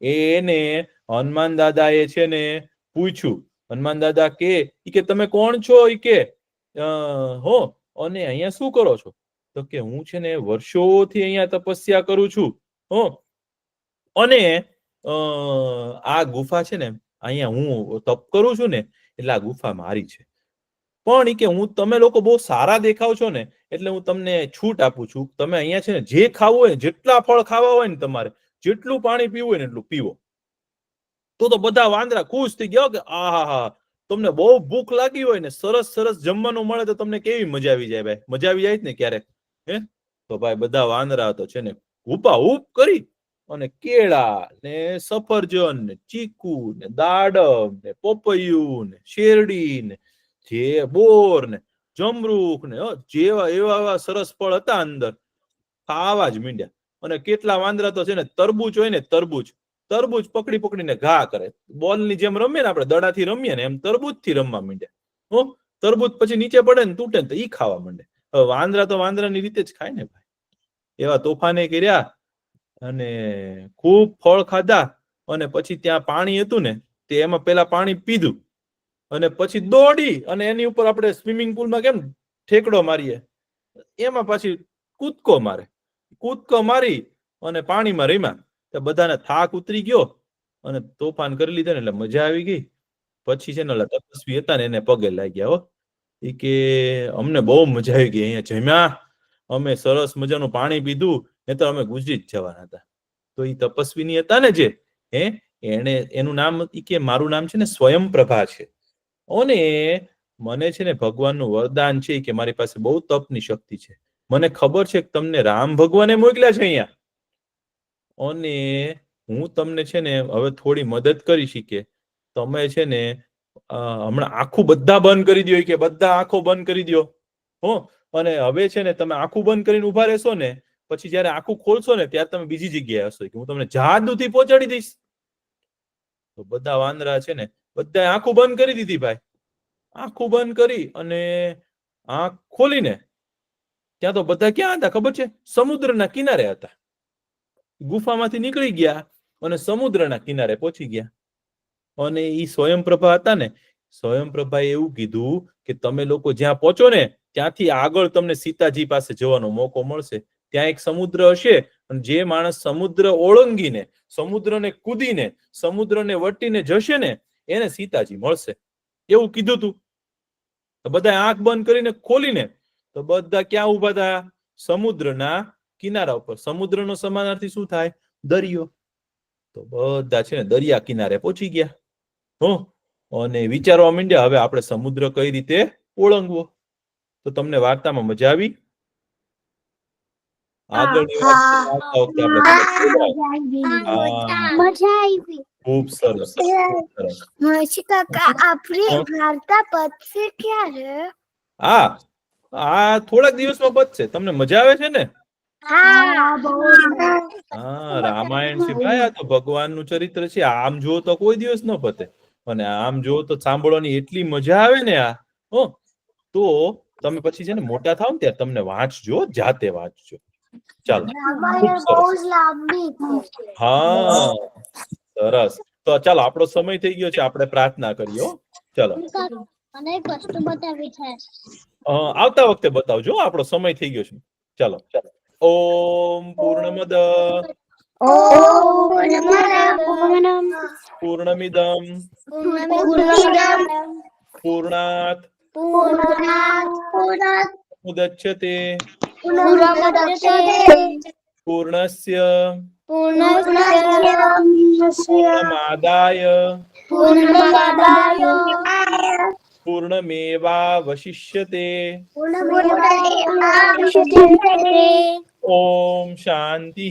એને હનુમાન દાદાએ છે ને પૂછ્યું. હનુમાન દાદા કે તમે કોણ છો? કે અને અહીંયા શું કરો છો? તો કે હું છે ને વર્ષોથી અહીંયા તપસ્યા કરું છું. અને આ ગુફા છે ને અહીંયા હું તપ કરું છું ને એટલે આ ગુફા મારી છે. પણ ઈ કે હું તમે લોકો બહુ સારા દેખાવ છો ને એટલે હું તમને છૂટ આપું છું. તમે અહીંયા છે ને જે ખાવું હોય જેટલા ફળ ખાવા હોય ને તમારે જેટલું પાણી પીવું હોય ને એટલું પીવો. તો બધા વાંદરા ખુશ થઈ ગયા કે આહા તમને બહુ ભૂખ લાગી હોય ને સરસ સરસ જમવાનું મળે તો તમને કેવી મજા આવી જાય ભાઈ. મજા આવી જાય ને ક્યારેક હે તો ભાઈ બધા વાંદરા તો છે ને હુપા હુપ કરી અને કેળા ને સફરજન ને ચીકુ ને દાડમ ને પોપૈયું ને શેરડી ને જે બોર ને જમરૂખ ને જેવા એવા સરસ ફળ હતા અંદર ખાવા જ મીંડ્યા. અને કેટલા વાંદરા તો છે ને તરબૂચ હોય ને તરબૂચ પકડી પકડીને ઘા કરે. બોલ ની જેમ રમીએ ને આપણે દડાથી રમીએ ને એમ તરબૂચ થી રમવા માંડ્યા. તરબૂચ પછી નીચે પડે ને તૂટે ને તો ઈ ખાવા માંડે. હવે વાંદરા તો વાંદરાની રીતે જ ખાય ને ભાઈ. એવા તોફાને કર્યા અને ખૂબ ફળ ખાધા અને પછી ત્યાં પાણી હતું ને તે એમાં પેલા પાણી પીધું અને પછી દોડી અને એની ઉપર આપણે સ્વિમિંગ પુલમાં કેમ ઠેકડો મારીએ એમાં પાછી કૂદકો મારી અને પાણીમાં રમ્યા. બધાને થાક ઉતરી ગયો અને તોફાન કરી લીધા ને એટલે મજા આવી ગઈ. પછી છે ને તપસ્વી હતા ને એને પગે લાગ્યા. એ કે અમને બહુ મજા આવી ગઈ અહીંયા જમ્યા અમે સરસ મજાનું પાણી પીધું ને તો અમે ગુજરી જ જવાના હતા. તો એ તપસ્વીની હતા ને જે એને એનું નામ કે મારું નામ છે ને સ્વયંપ્રભા છે અને મને છે ને ભગવાનનું વરદાન છે કે મારી પાસે બહુ તપની શક્તિ છે. મને ખબર છે કે તમને રામ ભગવાને મોકલ્યા છે અહીંયા અને હું તમને છે ને હવે થોડી મદદ કરીશ કે તમે છે ને હમણાં આંખું બધા બંધ કરી દો કે બધા આંખો બંધ કરી દો અને હવે છે ને તમે આંખું બંધ કરીને ઉભા રહેશો ને પછી જયારે આંખું ખોલશો ને ત્યારે તમે બીજી જગ્યાએ હશો કે હું તમને જાદુથી પહોંચાડી દઈશ. તો બધા વાંદરા છે ને બધા આંખું બંધ કરી દીધી ભાઈ. આંખું બંધ કરી અને આંખ ખોલીને ત્યાં તો બધા ક્યાં હતા ખબર છે? સમુદ્રના કિનારે હતા. ગુફામાંથી નીકળી ગયા અને સમુદ્રના કિનારે પહોંચી ગયા. અને ઈ સ્વયંપ્રભા હતા ને સ્વયંપ્રભાએ એવું કીધું કે તમે લોકો જ્યાં પહોંચો ને ત્યાંથી આગળ તમને સીતાજી પાસે જવાનો મોકો મળશે. ત્યાં એક સમુદ્ર હશે અને જે માણસ સમુદ્ર ઓળંગીને સમુદ્રને કૂદીને સમુદ્રને વટીને જશે ને એને સીતાજી મળશે એવું કીધું તું. તો બધા આંખ બંધ કરીને ખોલીને તો બધા ક્યાં ઉભા હતા? સમુદ્રના કિનારા ઉપર. સમુદ્રનો સમાનાર્થી શું થાય? દરિયો. તો બધા છે ને દરિયા કિનારે પહોંચી ગયા અને વિચારવા માંડ્યા હવે આપણે સમુદ્ર કઈ રીતે ઓળંગવો. તો તમને વાર્તામાં મજા આવી? આગળની ખૂબ સરસ. હા થોડાક દિવસમાં પતશે. તમને મજા આવે છે ને? હા રામાયણ છે ભાઈ. આ તો ભગવાનનું ચરિત્ર છે. આમ જુઓ તો કોઈ દિવસ ન પતે અને આમ જુઓ તો સાંભળવાની એટલી મજા આવે ને આ તો તમે પછી છે ને મોટા થાવ ને ત્યારે તમને વાંચજો, જાતે વાંચજો. ચાલો હા સરસ. તો ચાલો આપણો સમય થઈ ગયો છે. આપણે પ્રાર્થના કરીએ. ચાલો આવતા વખતે બતાવજો. આપણો સમય થઈ ગયો છે. ચાલો ઓમ પૂર્ણમદ પૂર્ણમિદમ પૂર્ણાત મુદચ્યતે પૂર્ણસ્ય પૂર્ણમાદાય પૂર્ણમેવાવશિષ્યતે. ઓમ શાંતિ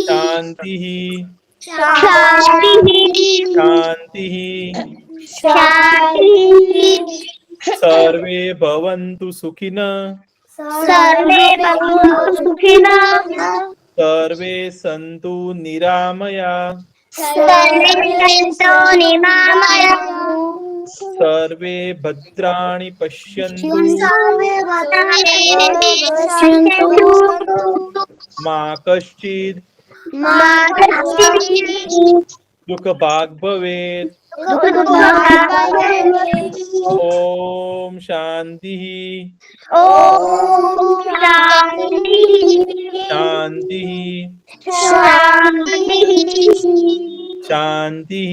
શાંતિ શાંતિ. સર્વે ભવन्तु સુખિનઃ સર્વે સन्तु નિરામયા સર્વે ભદ્રાણિ પશ્યन्तુ મા કશ્ચિદ દુઃખ ભાગ ભવેત. ઓમ શાંતિ શાંતિ શાંતિ.